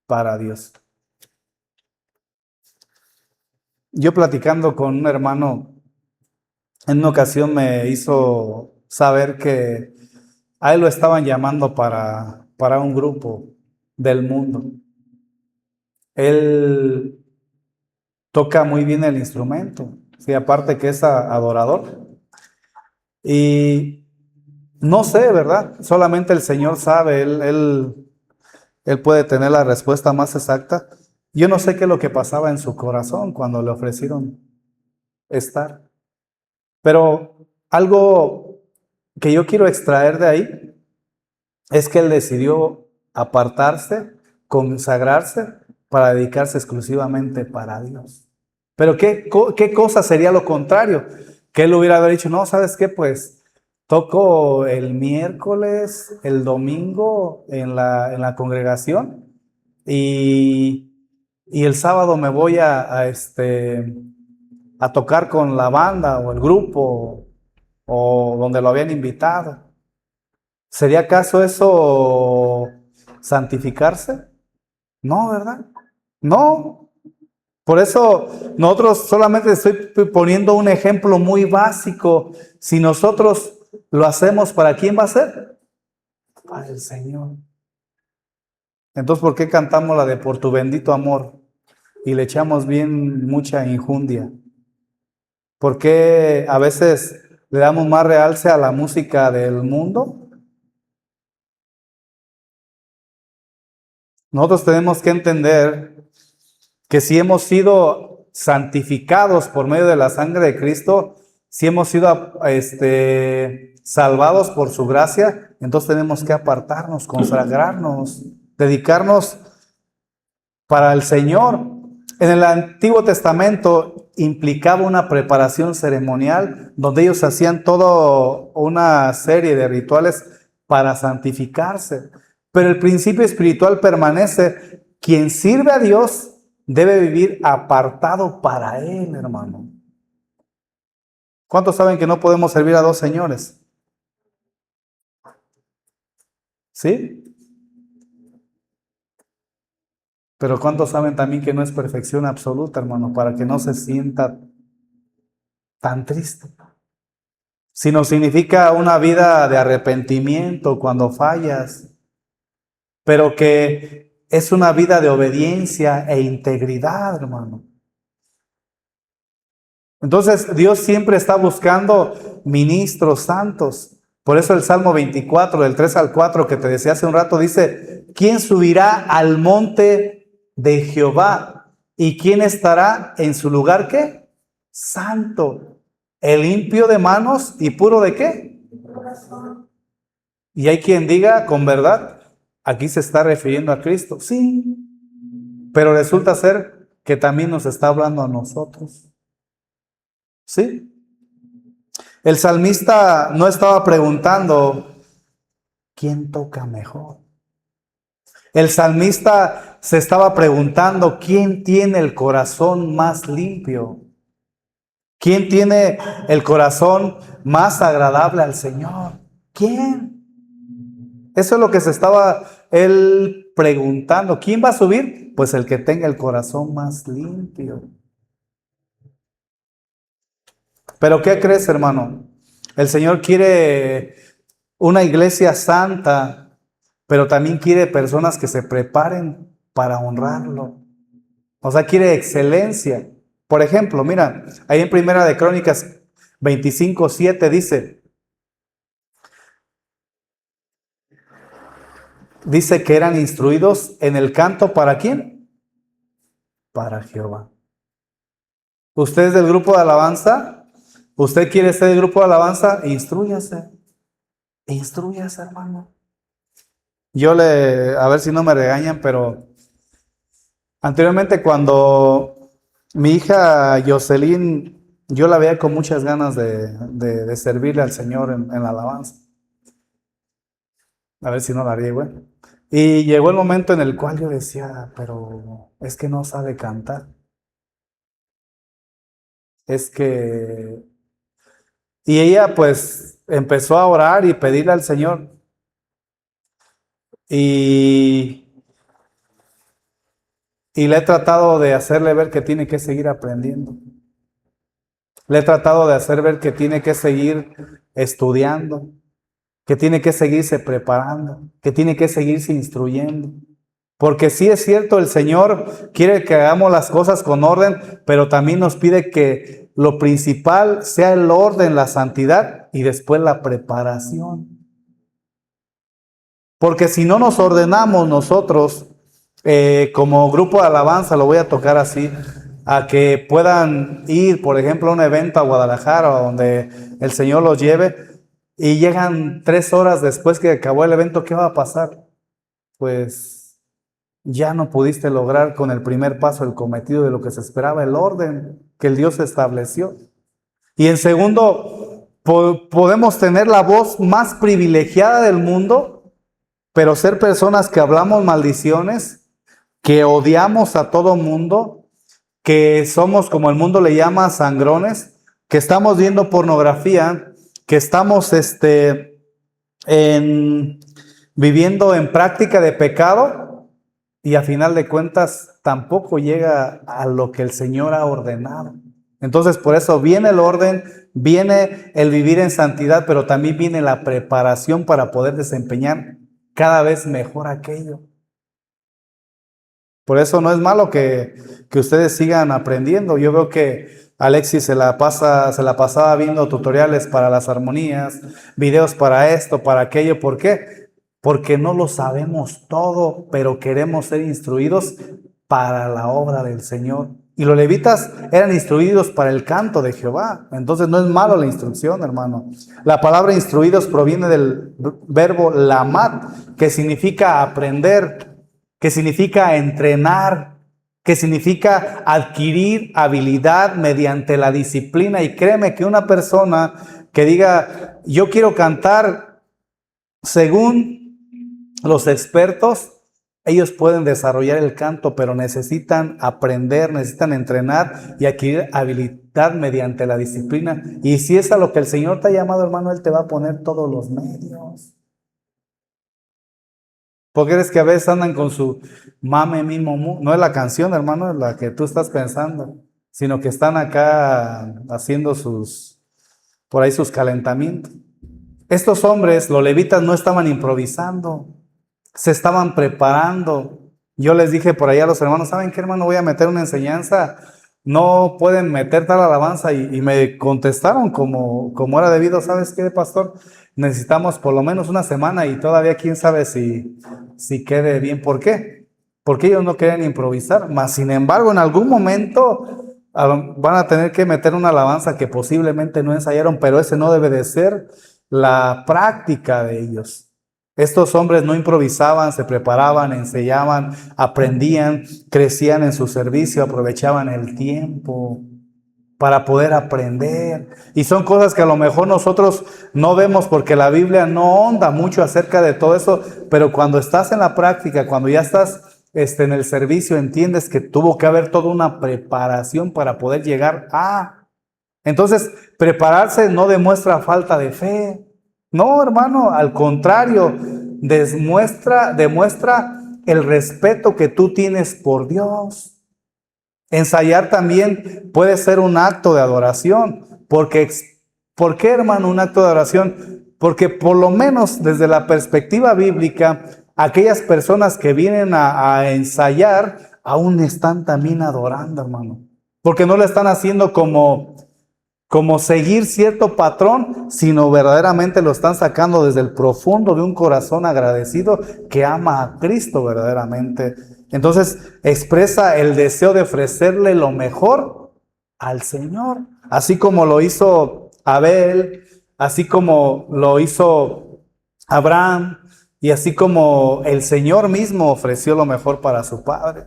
Para Dios. Yo platicando con un hermano, en una ocasión me hizo saber que a él lo estaban llamando para un grupo del mundo. Él toca muy bien el instrumento, sí, aparte que es adorador. Y no sé, ¿verdad? Solamente el Señor sabe, Él puede tener la respuesta más exacta. Yo no sé qué es lo que pasaba en su corazón cuando le ofrecieron estar. Pero algo que yo quiero extraer de ahí es que él decidió apartarse, consagrarse para dedicarse exclusivamente para Dios. Pero ¿qué cosa sería lo contrario? Que él hubiera dicho, no, ¿sabes qué? Pues toco el miércoles, el domingo en la congregación y el sábado me voy a tocar con la banda o el grupo o donde lo habían invitado. ¿Sería acaso eso santificarse? No, ¿verdad? No. Por eso nosotros solamente estoy poniendo un ejemplo muy básico. Si nosotros lo hacemos, ¿para quién va a ser? Para el Señor. Entonces, ¿por qué cantamos la de Por tu bendito amor? Y le echamos bien mucha injundia. ¿Por qué a veces le damos más realce a la música del mundo? Nosotros tenemos que entender que si hemos sido santificados por medio de la sangre de Cristo, si hemos sido salvados por su gracia, entonces tenemos que apartarnos, consagrarnos. dedicarnos para el Señor. En el Antiguo Testamento implicaba una preparación ceremonial donde ellos hacían toda una serie de rituales para santificarse. Pero el principio espiritual permanece. Quien sirve a Dios debe vivir apartado para Él, hermano. ¿Cuántos saben que no podemos servir a dos señores? ¿Sí? Pero ¿cuántos saben también que no es perfección absoluta, hermano? Para que no se sienta tan triste. Sino significa una vida de arrepentimiento cuando fallas, pero que es una vida de obediencia e integridad, hermano. Entonces Dios siempre está buscando ministros santos. Por eso el Salmo 24, del 3 al 4 que te decía hace un rato, dice: ¿quién subirá al monte de Jehová? ¿Y quién estará en su lugar qué? Santo. El limpio de manos y puro de qué? Y hay quien diga con verdad, aquí se está refiriendo a Cristo. Sí, pero resulta ser que también nos está hablando a nosotros. ¿Sí? El salmista no estaba preguntando ¿quién toca mejor? El salmista se estaba preguntando ¿quién tiene el corazón más limpio? ¿Quién tiene el corazón más agradable al Señor? ¿Quién? Eso es lo que se estaba él preguntando. ¿Quién va a subir? Pues el que tenga el corazón más limpio. Pero ¿qué crees, hermano? El Señor quiere una iglesia santa, pero también quiere personas que se preparen para honrarlo. O sea, quiere excelencia. Por ejemplo, mira, ahí en Primera de Crónicas 25:7 dice que eran instruidos en el canto. ¿Para quién? Para Jehová. ¿Usted es del grupo de alabanza? ¿Usted quiere ser del grupo de alabanza? Instrúyase. Instrúyase, hermano. A ver si no me regañan, pero anteriormente cuando mi hija Jocelyn, yo la veía con muchas ganas de servirle al Señor en la alabanza. A ver si no la riego. Y llegó el momento en el cual yo decía, pero es que no sabe cantar. Es que... Y ella pues empezó a orar y pedirle al Señor. Y le he tratado de hacerle ver que tiene que seguir aprendiendo. Le he tratado de hacer ver que tiene que seguir estudiando, que tiene que seguirse preparando, que tiene que seguirse instruyendo. Porque sí es cierto, el Señor quiere que hagamos las cosas con orden, pero también nos pide que lo principal sea el orden, la santidad y después la preparación. Porque si no nos ordenamos nosotros, como grupo de alabanza, lo voy a tocar así, a que puedan ir, por ejemplo, a un evento a Guadalajara donde el Señor los lleve y llegan 3 horas después que acabó el evento, ¿qué va a pasar? Pues ya no pudiste lograr con el primer paso el cometido de lo que se esperaba, el orden que el Dios estableció. Y en segundo, podemos tener la voz más privilegiada del mundo, pero ser personas que hablamos maldiciones, que odiamos a todo mundo, que somos, como el mundo le llama, sangrones, que estamos viendo pornografía, que estamos viviendo en práctica de pecado y a final de cuentas tampoco llega a lo que el Señor ha ordenado. Entonces por eso viene el orden, viene el vivir en santidad, pero también viene la preparación para poder desempeñar cada vez mejor aquello. Por eso no es malo que ustedes sigan aprendiendo. Yo veo que Alexis se la pasaba viendo tutoriales para las armonías, videos para esto, para aquello. ¿Por qué? Porque no lo sabemos todo, pero queremos ser instruidos para la obra del Señor. Y los levitas eran instruidos para el canto de Jehová. Entonces no es malo la instrucción, hermano. La palabra instruidos proviene del verbo lamat, que significa aprender. que significa entrenar, que significa adquirir habilidad mediante la disciplina. Y créeme que una persona que diga, yo quiero cantar, según los expertos, ellos pueden desarrollar el canto, pero necesitan aprender, necesitan entrenar y adquirir habilidad mediante la disciplina. Y si es a lo que el Señor te ha llamado, hermano, Él te va a poner todos los medios. Porque eres que a veces andan con su mame, mi, momu. No es la canción, hermano, es la que tú estás pensando, sino que están acá haciendo por ahí sus calentamientos. Estos hombres, los levitas, no estaban improvisando, se estaban preparando. Yo les dije por ahí a los hermanos, ¿saben qué, hermano? Voy a meter una enseñanza. No pueden meter tal alabanza. Y me contestaron como era debido. ¿Sabes qué, pastor? Necesitamos por lo menos una semana y todavía quién sabe si quede bien. ¿Por qué? Porque ellos no querían improvisar. Mas, sin embargo, en algún momento van a tener que meter una alabanza que posiblemente no ensayaron, pero ese no debe de ser la práctica de ellos. Estos hombres no improvisaban, se preparaban, enseñaban, aprendían, crecían en su servicio, aprovechaban el tiempo para poder aprender. Y son cosas que a lo mejor nosotros no vemos porque la Biblia no ahonda mucho acerca de todo eso, pero cuando estás en la práctica, cuando ya estás en el servicio, entiendes que tuvo que haber toda una preparación para poder llegar a... Entonces, prepararse no demuestra falta de fe. No, hermano, al contrario, demuestra el respeto que tú tienes por Dios. Ensayar también puede ser un acto de adoración. ¿Por qué, hermano, un acto de adoración? Porque por lo menos desde la perspectiva bíblica, aquellas personas que vienen a ensayar aún están también adorando, hermano. Porque no lo están haciendo como seguir cierto patrón, sino verdaderamente lo están sacando desde el profundo de un corazón agradecido que ama a Cristo verdaderamente. Entonces expresa el deseo de ofrecerle lo mejor al Señor, así como lo hizo Abel, así como lo hizo Abraham, y así como el Señor mismo ofreció lo mejor para su Padre.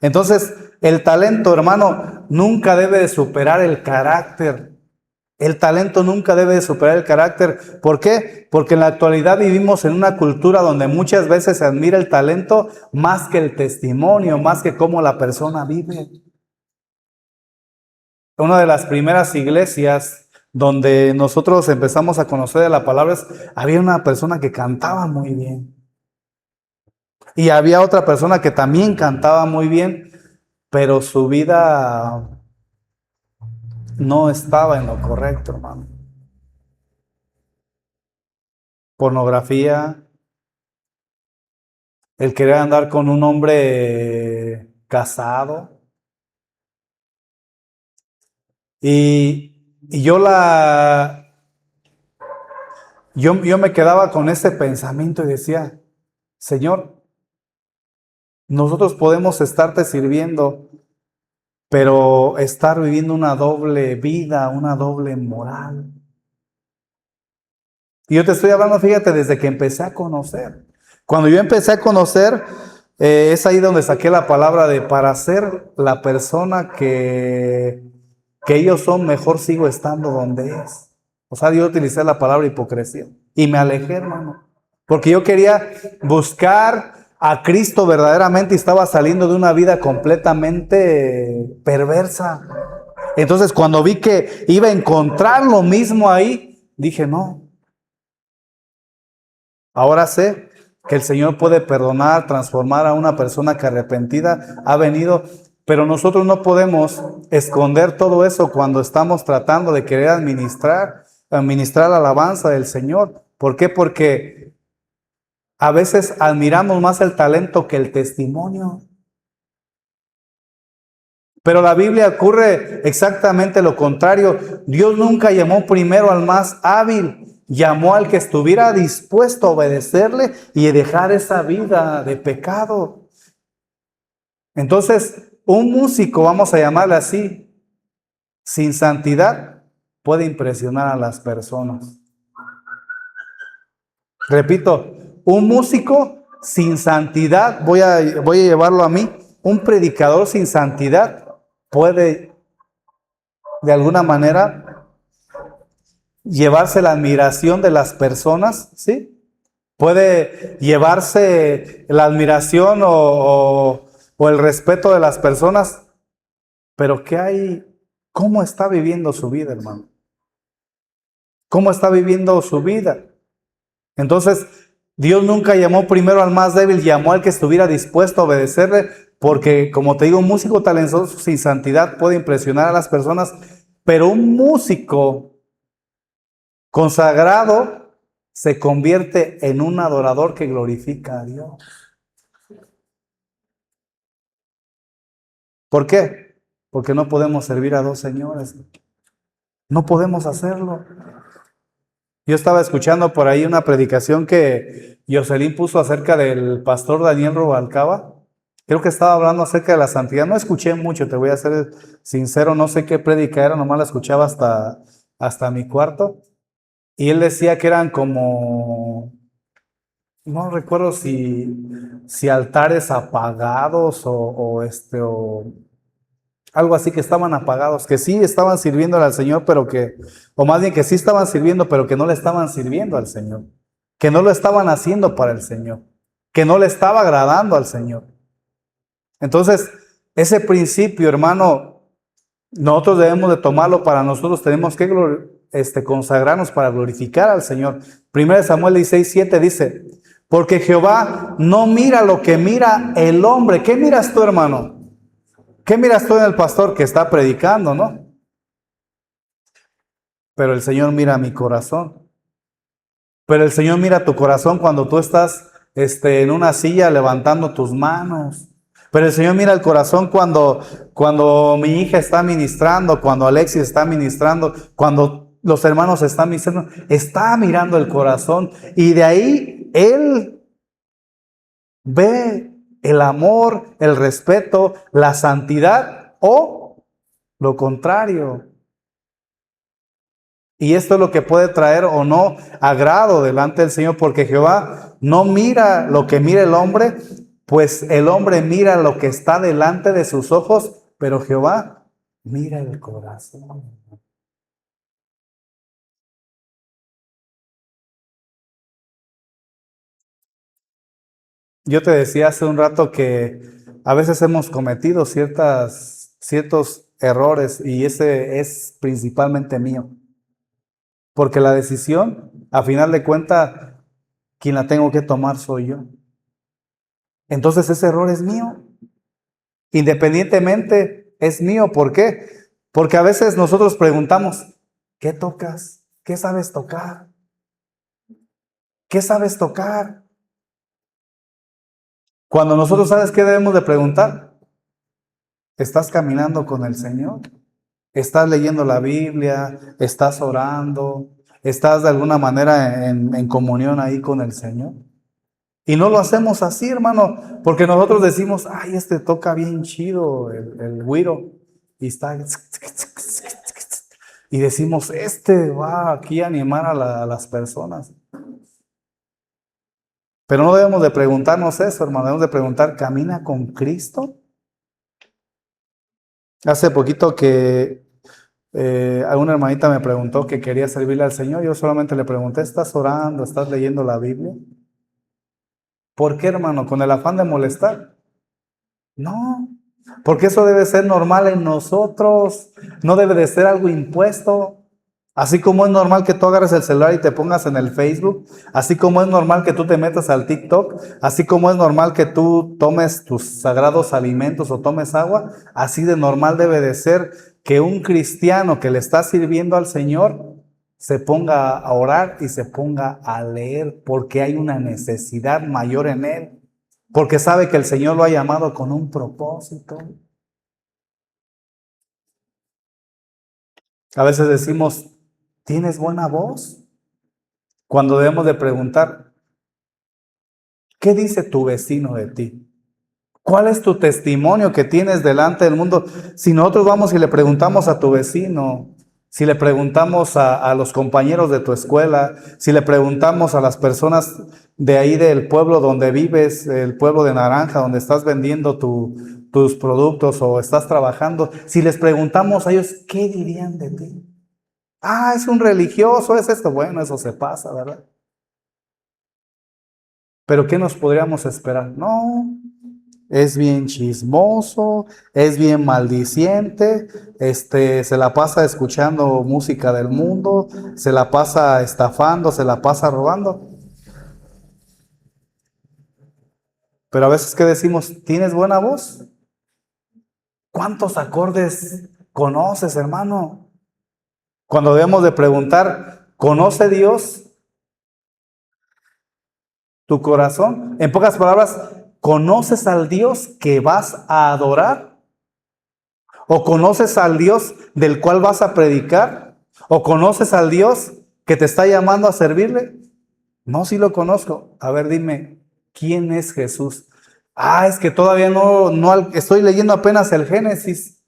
Entonces, el talento, hermano, nunca debe de superar el carácter. El talento nunca debe de superar el carácter. ¿Por qué? Porque en la actualidad vivimos en una cultura donde muchas veces se admira el talento más que el testimonio, más que cómo la persona vive. Una de las primeras iglesias donde nosotros empezamos a conocer de la palabra, había una persona que cantaba muy bien. Y había otra persona que también cantaba muy bien, pero su vida no estaba en lo correcto, hermano. Pornografía, el querer andar con un hombre casado. Y yo me quedaba con ese pensamiento y decía, Señor, nosotros podemos estarte sirviendo, pero estar viviendo una doble vida, una doble moral. Y yo te estoy hablando, fíjate, desde que empecé a conocer. Cuando yo empecé a conocer, es ahí donde saqué la palabra de para ser la persona que ellos son, mejor sigo estando donde es. O sea, yo utilicé la palabra hipocresía y me alejé, hermano. Porque yo quería buscar a Cristo verdaderamente y estaba saliendo de una vida completamente perversa. Entonces, cuando vi que iba a encontrar lo mismo ahí, dije, no. Ahora sé que el Señor puede perdonar, transformar a una persona que arrepentida ha venido, pero nosotros no podemos esconder todo eso cuando estamos tratando de querer administrar la alabanza del Señor. ¿Por qué? Porque a veces admiramos más el talento que el testimonio. Pero la Biblia ocurre exactamente lo contrario. Dios nunca llamó primero al más hábil, llamó al que estuviera dispuesto a obedecerle y dejar esa vida de pecado. Entonces, un músico, vamos a llamarle así, sin santidad, puede impresionar a las personas. Repito, un músico sin santidad, voy a llevarlo a mí, un predicador sin santidad puede de alguna manera llevarse la admiración de las personas, ¿sí? Puede llevarse la admiración o el respeto de las personas, pero ¿qué hay? ¿Cómo está viviendo su vida, hermano? ¿Cómo está viviendo su vida? Entonces, Dios nunca llamó primero al más débil, llamó al que estuviera dispuesto a obedecerle, porque como te digo, un músico talentoso sin santidad puede impresionar a las personas, pero un músico consagrado se convierte en un adorador que glorifica a Dios. ¿Por qué? Porque no podemos servir a dos señores. No podemos hacerlo. Yo estaba escuchando por ahí una predicación que Jocelyn puso acerca del pastor Daniel Rubalcaba. Creo que estaba hablando acerca de la santidad. No escuché mucho, te voy a ser sincero, no sé qué prédica era, nomás la escuchaba hasta mi cuarto. Y él decía que eran como, no recuerdo si altares apagados o algo así, que estaban apagados, que sí estaban sirviendo al Señor, pero o más bien que sí estaban sirviendo, pero que no le estaban sirviendo al Señor, que no lo estaban haciendo para el Señor, que no le estaba agradando al Señor. Entonces, ese principio, hermano, nosotros debemos de tomarlo para nosotros, tenemos que consagrarnos para glorificar al Señor. 1 Samuel 16:7 dice, porque Jehová no mira lo que mira el hombre. ¿Qué miras tú, hermano? ¿Qué miras tú en el pastor que está predicando, no? Pero el Señor mira mi corazón. Pero el Señor mira tu corazón cuando tú estás en una silla levantando tus manos. Pero el Señor mira el corazón cuando mi hija está ministrando, cuando Alexis está ministrando, cuando los hermanos están ministrando. Está mirando el corazón y de ahí Él ve el amor, el respeto, la santidad o lo contrario. Y esto es lo que puede traer o no agrado delante del Señor, porque Jehová no mira lo que mira el hombre, pues el hombre mira lo que está delante de sus ojos, pero Jehová mira el corazón. Yo te decía hace un rato que a veces hemos cometido ciertos errores y ese es principalmente mío. Porque la decisión, a final de cuentas, quien la tengo que tomar soy yo. Entonces ese error es mío. Independientemente es mío. ¿Por qué? Porque a veces nosotros preguntamos, ¿qué tocas? ¿Qué sabes tocar? ¿Qué sabes tocar? Cuando nosotros, ¿sabes qué debemos de preguntar? ¿Estás caminando con el Señor? ¿Estás leyendo la Biblia? ¿Estás orando? ¿Estás de alguna manera en comunión ahí con el Señor? Y no lo hacemos así, hermano, porque nosotros decimos, ay, toca bien chido el güiro. Y está... Y decimos, va aquí a animar a las personas. Pero no debemos de preguntarnos eso, hermano, debemos de preguntar, ¿camina con Cristo? Hace poquito que una hermanita me preguntó que quería servirle al Señor. Yo solamente le pregunté, ¿estás orando? ¿Estás leyendo la Biblia? ¿Por qué, hermano? ¿Con el afán de molestar? No, porque eso debe ser normal en nosotros, no debe de ser algo impuesto. Así como es normal que tú agarres el celular y te pongas en el Facebook, así como es normal que tú te metas al TikTok, así como es normal que tú tomes tus sagrados alimentos o tomes agua, así de normal debe de ser que un cristiano que le está sirviendo al Señor se ponga a orar y se ponga a leer, porque hay una necesidad mayor en él, porque sabe que el Señor lo ha llamado con un propósito. A veces decimos, ¿tienes buena voz? Cuando debemos de preguntar, ¿qué dice tu vecino de ti? ¿Cuál es tu testimonio que tienes delante del mundo? Si nosotros vamos y le preguntamos a tu vecino, si le preguntamos a los compañeros de tu escuela, si le preguntamos a las personas de ahí del pueblo donde vives, el pueblo de Naranja, donde estás vendiendo tus productos o estás trabajando, si les preguntamos a ellos, ¿qué dirían de ti? Ah, es un religioso, es esto. Bueno, eso se pasa, ¿verdad? Pero ¿qué nos podríamos esperar? No, es bien chismoso, es bien maldiciente, se la pasa escuchando música del mundo, se la pasa estafando, se la pasa robando. Pero a veces, ¿qué decimos? ¿Tienes buena voz? ¿Cuántos acordes conoces, hermano? Cuando debemos de preguntar, ¿conoce Dios tu corazón? En pocas palabras, ¿conoces al Dios que vas a adorar? ¿O conoces al Dios del cual vas a predicar? ¿O conoces al Dios que te está llamando a servirle? No, sí lo conozco. A ver, dime, ¿quién es Jesús? Ah, es que todavía no estoy leyendo apenas el Génesis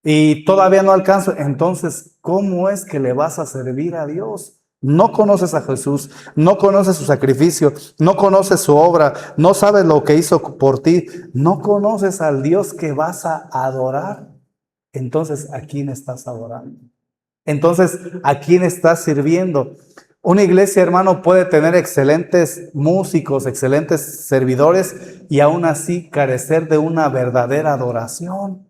y todavía no alcanzo. Entonces, ¿cómo es que le vas a servir a Dios? No conoces a Jesús, no conoces su sacrificio, no conoces su obra, no sabes lo que hizo por ti, no conoces al Dios que vas a adorar. Entonces, ¿a quién estás adorando? Entonces, ¿a quién estás sirviendo? Una iglesia, hermano, puede tener excelentes músicos, excelentes servidores y aún así carecer de una verdadera adoración.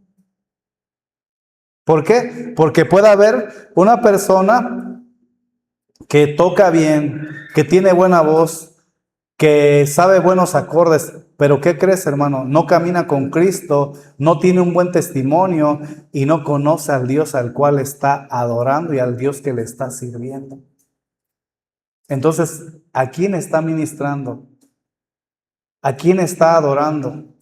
¿Por qué? Porque puede haber una persona que toca bien, que tiene buena voz, que sabe buenos acordes, pero ¿qué crees, hermano? No camina con Cristo, no tiene un buen testimonio y no conoce al Dios al cual está adorando y al Dios que le está sirviendo. Entonces, ¿a quién está ministrando? ¿A quién está adorando?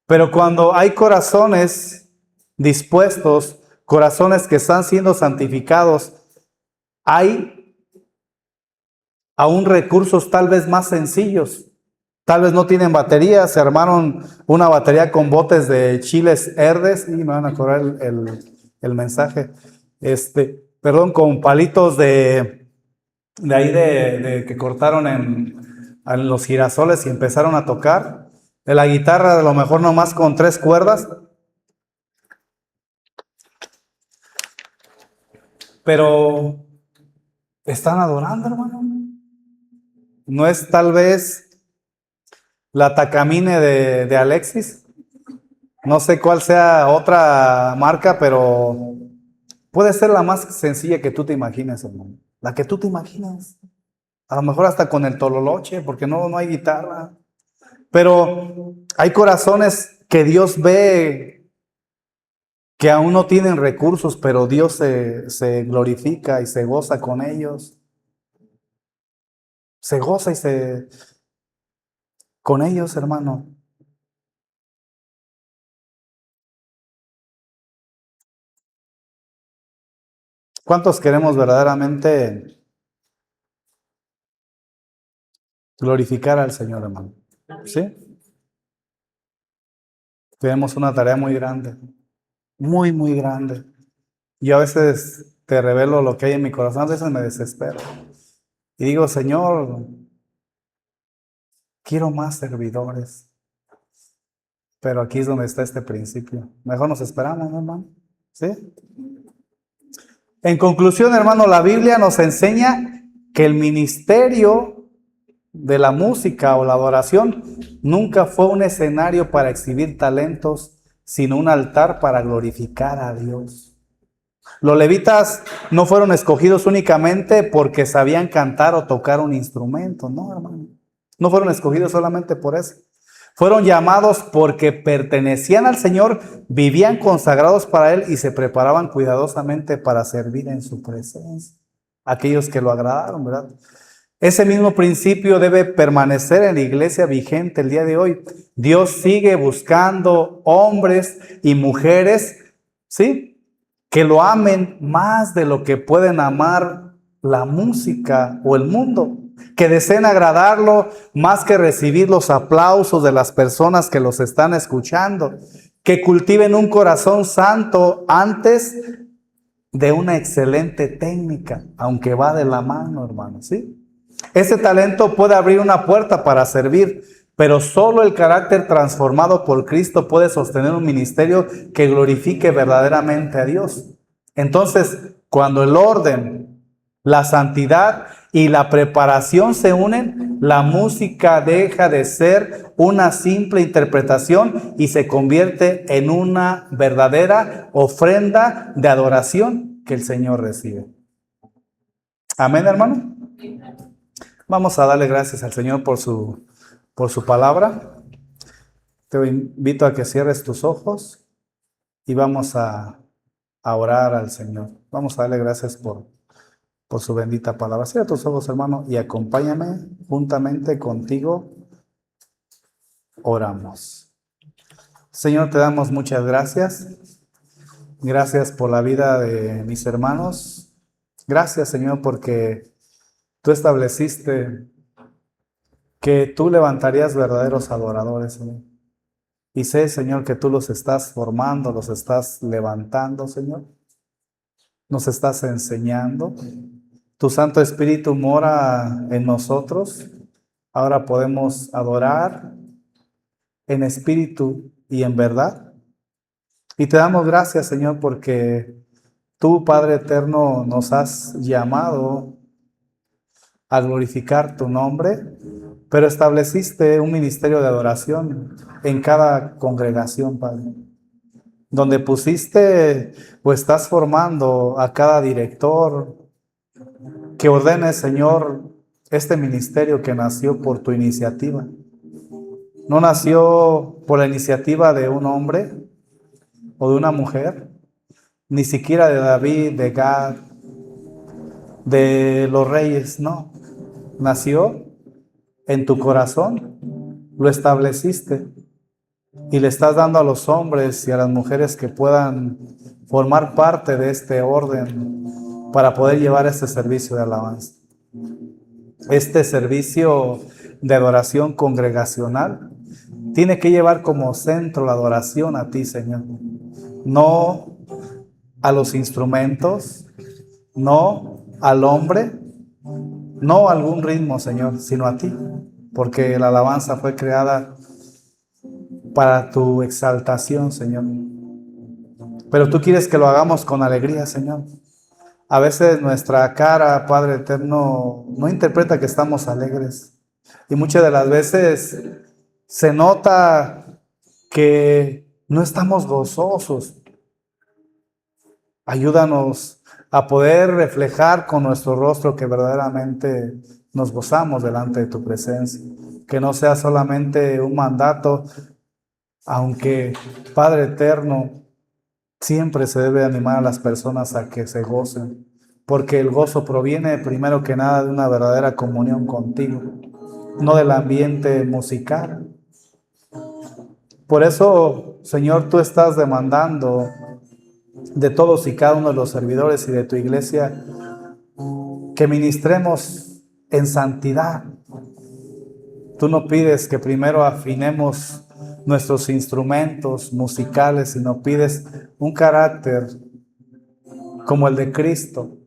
Pero cuando hay corazones dispuestos, corazones que están siendo santificados, hay aún recursos tal vez más sencillos. Tal vez no tienen batería, se armaron una batería con botes de chiles herdes, y me van a cobrar el mensaje. Perdón, con palitos de ahí de que cortaron en los girasoles y empezaron a tocar. De la guitarra, a lo mejor nomás con 3 cuerdas. Pero están adorando, hermano. No es tal vez la Takamine de Alexis. No sé cuál sea otra marca, pero puede ser la más sencilla que tú te imagines, hermano. La que tú te imaginas. A lo mejor hasta con el tololoche, porque no hay guitarra. Pero hay corazones que Dios ve que aún no tienen recursos, pero Dios se glorifica y se goza con ellos. Se goza con ellos, hermano. ¿Cuántos queremos verdaderamente glorificar al Señor, hermano? ¿Sí? Tenemos una tarea muy grande, muy, muy grande. Y a veces te revelo lo que hay en mi corazón, a veces me desespero. Y digo, Señor, quiero más servidores. Pero aquí es donde está este principio. Mejor nos esperamos, ¿no, hermano? ¿Sí? En conclusión, hermano, la Biblia nos enseña que el ministerio de la música o la adoración nunca fue un escenario para exhibir talentos, sino un altar para glorificar a Dios. Los levitas no fueron escogidos únicamente porque sabían cantar o tocar un instrumento, no, hermano. No fueron escogidos solamente por eso. Fueron llamados porque pertenecían al Señor, vivían consagrados para Él y se preparaban cuidadosamente para servir en su presencia. Aquellos que lo agradaron, ¿verdad? Ese mismo principio debe permanecer en la iglesia vigente el día de hoy. Dios sigue buscando hombres y mujeres, ¿sí?, que lo amen más de lo que pueden amar la música o el mundo, que deseen agradarlo más que recibir los aplausos de las personas que los están escuchando, que cultiven un corazón santo antes de una excelente técnica, aunque va de la mano, hermano, ¿sí? Ese talento puede abrir una puerta para servir, pero solo el carácter transformado por Cristo puede sostener un ministerio que glorifique verdaderamente a Dios. Entonces, cuando el orden, la santidad y la preparación se unen, la música deja de ser una simple interpretación y se convierte en una verdadera ofrenda de adoración que el Señor recibe. Amén, hermano. Vamos a darle gracias al Señor por su palabra. Te invito a que cierres tus ojos y vamos a orar al Señor. Vamos a darle gracias por su bendita palabra. Cierra tus ojos, hermano, y acompáñame juntamente contigo. Oramos. Señor, te damos muchas gracias. Gracias por la vida de mis hermanos. Gracias, Señor, porque tú estableciste que tú levantarías verdaderos adoradores, Señor. Y sé, Señor, que tú los estás formando, los estás levantando, Señor. Nos estás enseñando. Tu Santo Espíritu mora en nosotros. Ahora podemos adorar en espíritu y en verdad. Y te damos gracias, Señor, porque tú, Padre eterno, nos has llamado a glorificar tu nombre, pero estableciste un ministerio de adoración en cada congregación, Padre, donde pusiste o estás formando a cada director que ordene, Señor, este ministerio que nació por tu iniciativa. No nació por la iniciativa de un hombre o de una mujer, ni siquiera de David, de Gad, de los reyes, no. Nació en tu corazón, lo estableciste y le estás dando a los hombres y a las mujeres que puedan formar parte de este orden para poder llevar este servicio de alabanza. Este servicio de adoración congregacional tiene que llevar como centro la adoración a ti, Señor. No a los instrumentos, no al hombre, no a algún ritmo, Señor, sino a ti. Porque la alabanza fue creada para tu exaltación, Señor. Pero tú quieres que lo hagamos con alegría, Señor. A veces nuestra cara, Padre eterno, no interpreta que estamos alegres. Y muchas de las veces se nota que no estamos gozosos. Ayúdanos a poder reflejar con nuestro rostro que verdaderamente nos gozamos delante de tu presencia. Que no sea solamente un mandato, aunque, Padre eterno, siempre se debe animar a las personas a que se gocen, porque el gozo proviene primero que nada de una verdadera comunión contigo, no del ambiente musical. Por eso, Señor, tú estás demandando de todos y cada uno de los servidores y de tu iglesia que ministremos en santidad. Tú no pides que primero afinemos nuestros instrumentos musicales, sino pides un carácter como el de Cristo,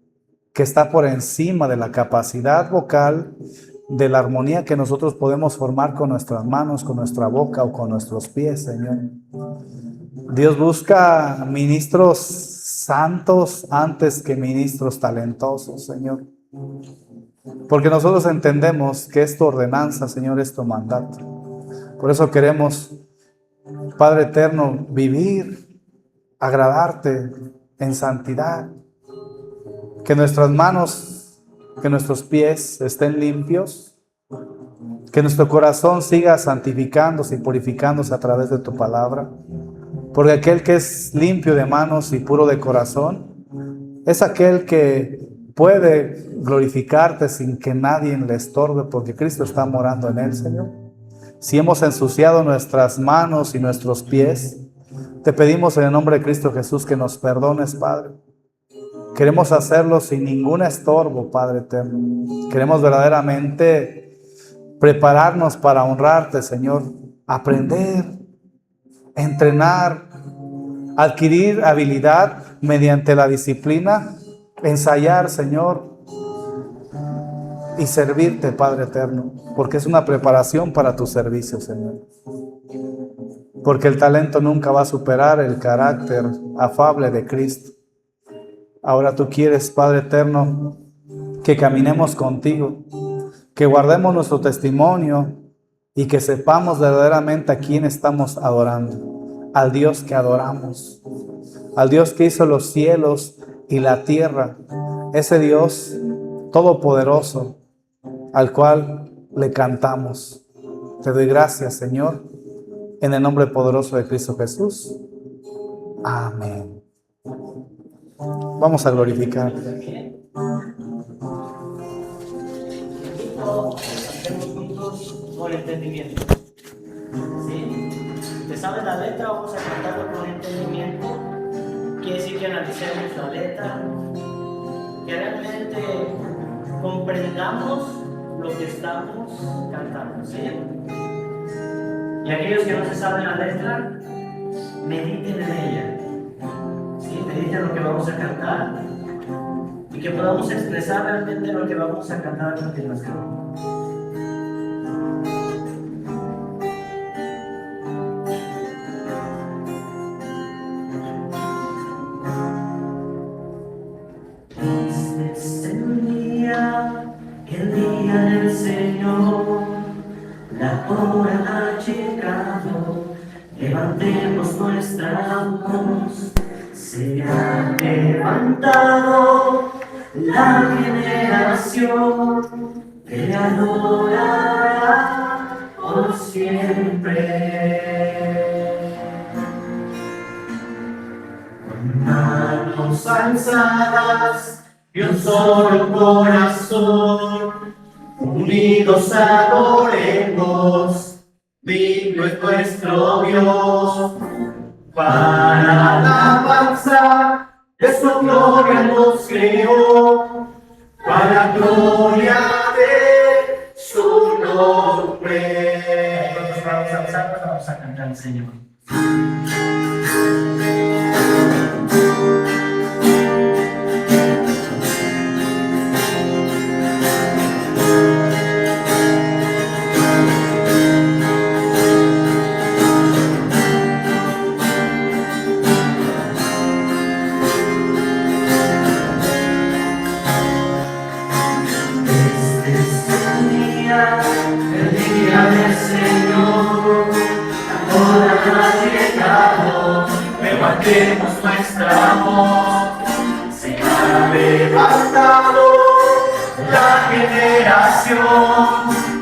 que está por encima de la capacidad vocal, de la armonía que nosotros podemos formar con nuestras manos, con nuestra boca o con nuestros pies, Señor. Dios busca ministros santos antes que ministros talentosos, Señor. Porque nosotros entendemos que es tu ordenanza, Señor, es tu mandato. Por eso queremos, Padre eterno, vivir, agradarte en santidad. Que nuestras manos, que nuestros pies estén limpios. Que nuestro corazón siga santificándose y purificándose a través de tu palabra. Porque aquel que es limpio de manos y puro de corazón es aquel que puede glorificarte sin que nadie le estorbe, porque Cristo está morando en él, Señor. Si hemos ensuciado nuestras manos y nuestros pies, te pedimos en el nombre de Cristo Jesús que nos perdones, Padre. Queremos hacerlo sin ningún estorbo, Padre eterno. Queremos verdaderamente prepararnos para honrarte, Señor. Aprender, entrenar adquirir habilidad mediante la disciplina, ensayar, Señor, y servirte, Padre eterno, porque es una preparación para tu servicio, Señor. Porque el talento nunca va a superar el carácter afable de Cristo. Ahora tú quieres, Padre eterno, que caminemos contigo, que guardemos nuestro testimonio y que sepamos verdaderamente a quién estamos adorando, al Dios que adoramos, al Dios que hizo los cielos y la tierra, ese Dios todopoderoso al cual le cantamos. Te doy gracias, Señor, en el nombre poderoso de Cristo Jesús. Amén. Vamos a glorificar. Hacemos juntos con entendimiento. ¿Sí? ¿Te sabes la letra? Vamos a cantarlo con entendimiento. Quiere decir que analicemos la letra, que realmente comprendamos lo que estamos cantando. ¿Sí? Y aquellos que no se saben la letra, mediten en ella. ¿Sí? Mediten lo que vamos a cantar y que podamos expresar realmente lo que vamos a cantar a continuación. Este es el día del Señor, la hora ha llegado, levantemos nuestra voz, se ha levantado la generación que le adorará por siempre. Con manos alzadas y un solo corazón, unidos adoremos, digno es nuestro Dios. Para alabanza de su gloria nos creó, para gloria de su nombre. Vamos a alzar, vamos a cantar al Señor. El día del Señor, la hora ha llegado, levantemos nuestra voz, se ha levantado la generación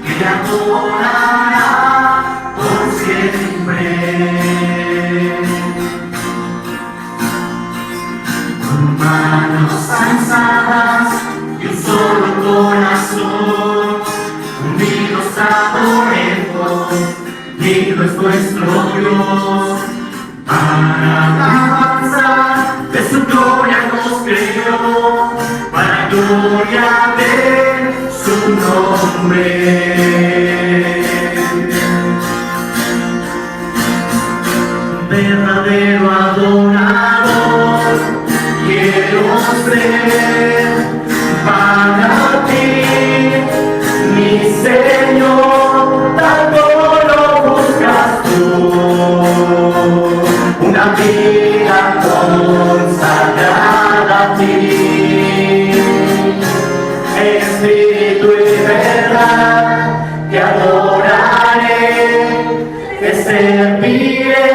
que le adorará por siempre. Con manos alzadas y un solo corazón, unidos adoremos, digno es nuestro Dios. Para alabanza de su gloria nos creó, para gloria de su nombre. Verdadero adorador quiero ser para ti, mi Señor, tanto lo buscas tú, una vida consagrada a ti, Espíritu y verdad, te adoraré, te serviré,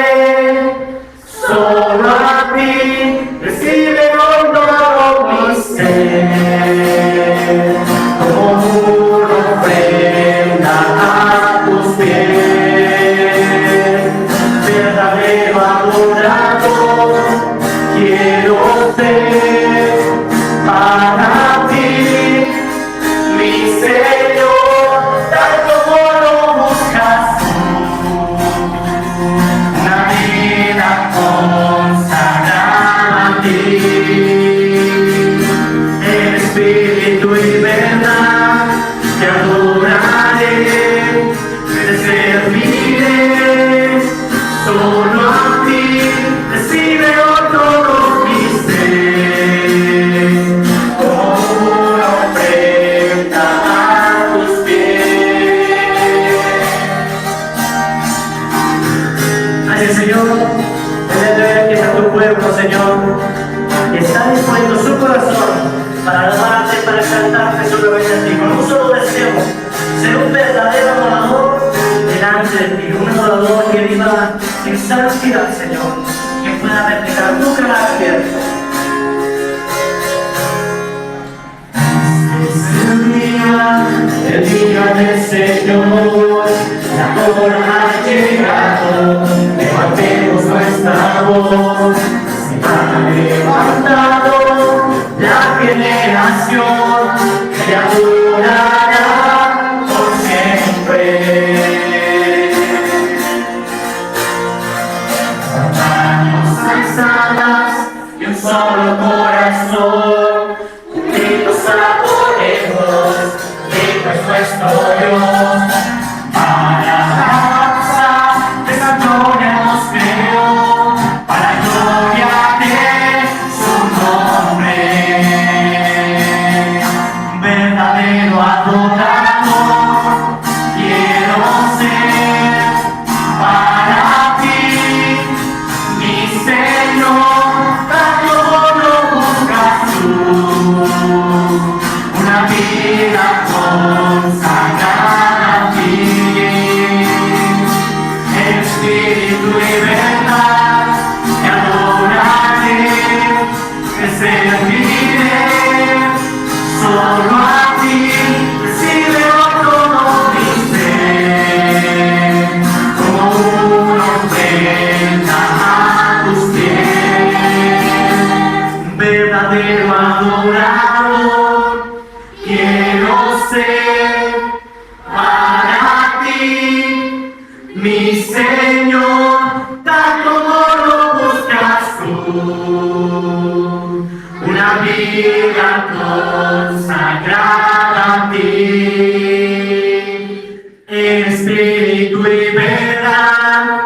solo a ti, recibe hoy todo mi ser, como una ofrenda a tus pies, verdadero adorador quiero ser para ti, mi Señor, tal como lo buscas tú, una vida consagrada a ti, Espíritu y verdad, te adoraré, te serviré, solo a ti, recibe Señor, está dispuesto su corazón para alabarte, para cantarte solamente a ti, con un solo deseo, ser un verdadero adorador delante de ti, un adorador que viva en santidad, Señor, que pueda reflejar tu carácter. El día del Señor, la hora ha llegado, levantemos nuestra voz, se ha levantado la generación que adorará por siempre. Manos alzadas y un solo corazón, unidos adoremos, Dios es nuestro Dios. Alabanza, esa gloria nos creó, para gloria de su nombre. Verdadero adorador quiero ser para ti, mi Señor, tanto lo buscas tú. Una vida consagrada a ti, en espíritu y verdad, te adoraré, te serviré, solo a ti, recibe todo mi ser, como una ofrenda a tus pies, verdadero adorador quiero ser para ti, mi Señor, tal como lo buscas tú, una vida consagrada a ti, en espíritu y verdad,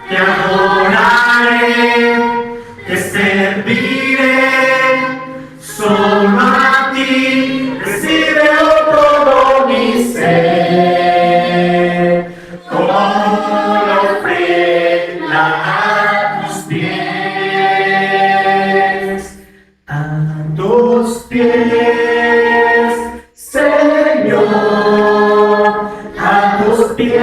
te adoraré, te serviré, solo a ti, recibe todo mi ser, como una ofrenda a tus pies, Señor, a tus pies,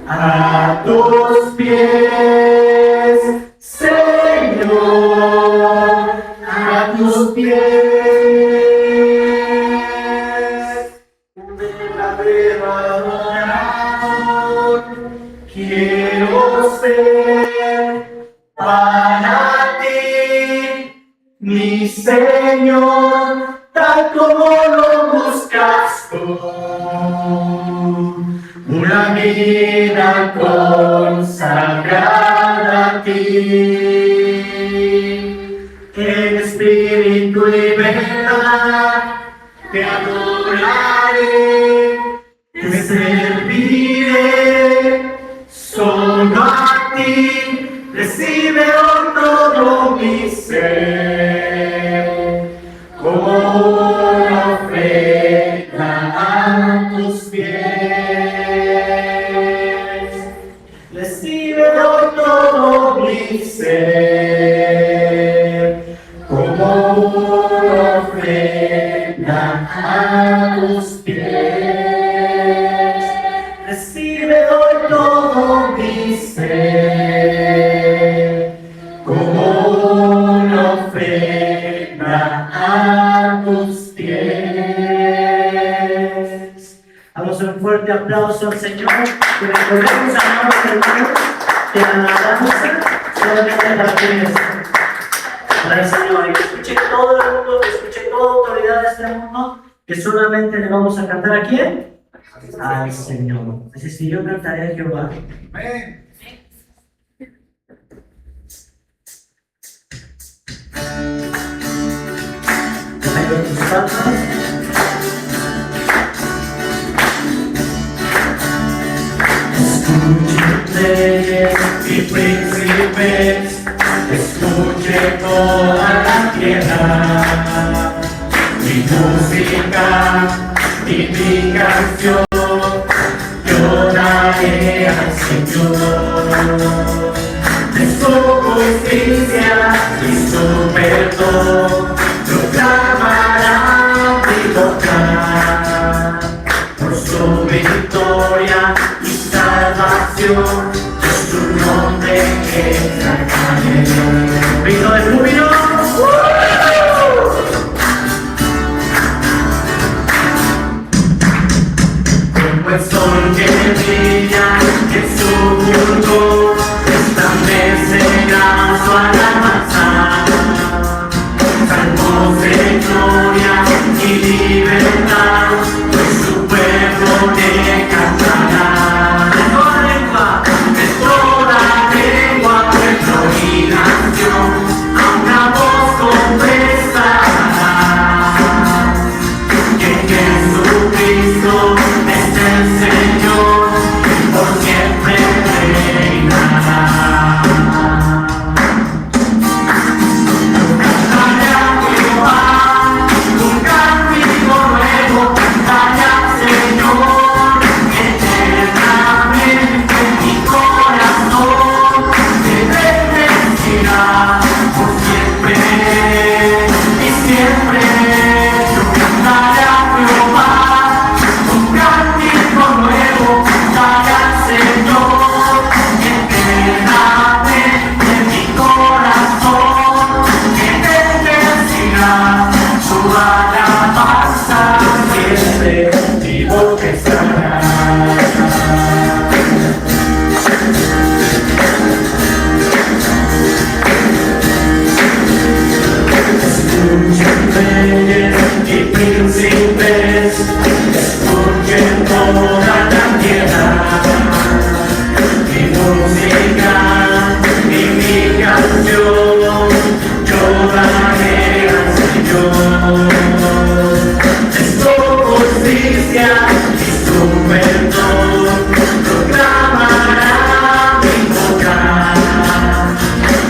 a tus pies, Señor, a tus pies, un verdadero adorador quiero ser para ti, mi Señor, tal como lo buscas tú, una vida consagrada a ti, en espíritu y verdad, te adoraré, te serviré, solo a ti, recibe hoy todo mi ser, como una ofrenda a tus pies, recibe hoy todo mi ser, como una ofrenda a tus pies, recibe hoy todo mi ser, como una ofrenda a tus pies. Damos un fuerte aplauso al Señor, que recordemos al amor del Señor, que la alabanza solamente la tienes para el Señor, y que escuche todo el mundo, que escuche toda autoridad de este mundo, que solamente le vamos a cantar a ¿quién? Al Señor. Así es que yo cantaré a Jehová. Amén. Traigo tus palmas. Escuchen reyes y príncipes, escuche toda la tierra, mi música y mi canción, yo daré al Señor. justicia y su perdón proclamará mi boca. Por su victoria y salvación, yo su nombre exaltaré. Grito de júbilo. Como el sol que brilla en su fulgor, resplandecerá su alabanza. Salmos de gloria y libertad, pues su pueblo le cantará. De toda lengua, pueblo y nación, a una voz confesará que Jesucristo es el Señor, por siempre reinará. Cantaré a Jehová un cántico nuevo, cantaré al Señor eternamente. Mi corazón te bendecirá por siempre y siempre. Yo cantaré a Jehová un cántico nuevo, cantaré al Señor eternamente. Mi corazón te bendecirá, su alabanza siempre vivo que estará. Escuchen reyes y príncipes, escuchen toda la tierra, mi música y mi canción, yo daré al Señor. Es su justicia y su perdón proclamará mi boca.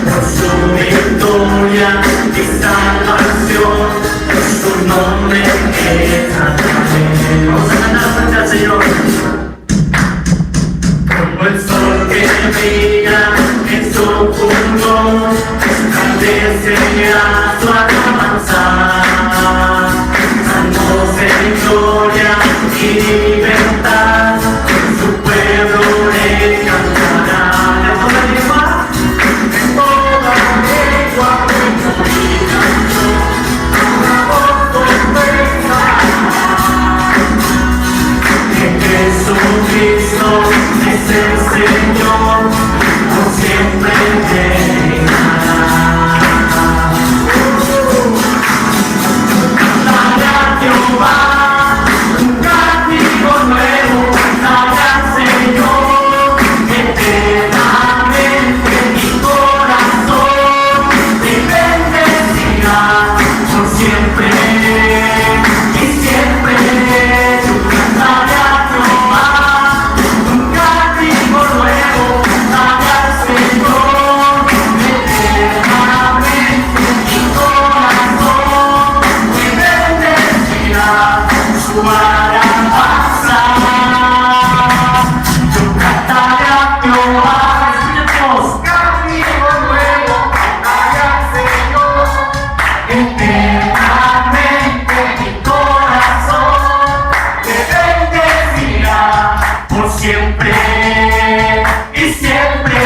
Por su victoria y salvación, por su nombre exaltaré. Vamos a cantar frente al Señor. Como el sol que brilla en su fulgor, resplandecerá su alabanza. Salmos de gloria y libertad, su pueblo le cantará. De toda lengua, pueblo y nación, una voz confesará que Jesucristo es el Señor, por siempre reinará. Cantaré a Jehová un cántico nuevo, cantaré al Señor eternamente. Mi corazón te bendecirá por siempre y siempre. Yo cantaré a Jehová un cántico nuevo, cantaré al Señor eternamente. Mi corazón te bendecirá, su alabanza. Yo cantaré a Jehová, escuchemos, cántico nuevo, cantaré al Señor eternamente. Mi corazón te bendecirá por siempre y siempre.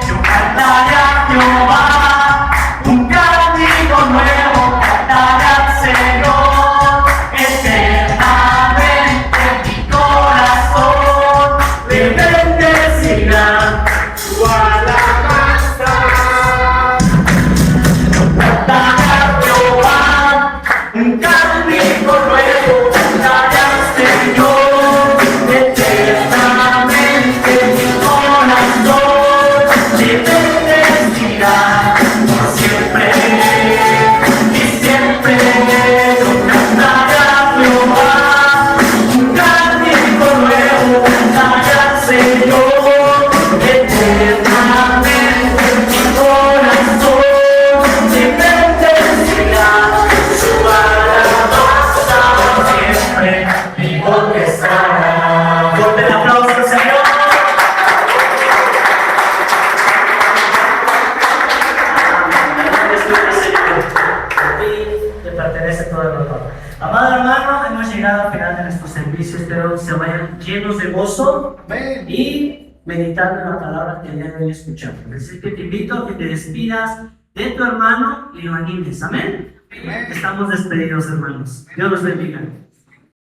Yo cantaré a Jehová un cántico nuevo, cantaré al Señor eternamente. Mi corazón te bendecirá, su alabanza. Cantaré a Jehová un cántico nuevo, cantaré al Señor eternamente. Mi corazón te bendecirá por siempre y siempre. Yo cantaré a Jehová un cántico nuevo, cantaré al Señor eternamente. Mi corazón te bendecirá, su alabanza siempre. hemos llegado al final de nuestro servicio. Espero se vayan llenos de gozo y meditando en la palabra que el día de hoy escuchamos. Así que te invito a que te despidas de tu hermano y lo animes. Amén. Estamos despedidos, hermanos. Dios los bendiga.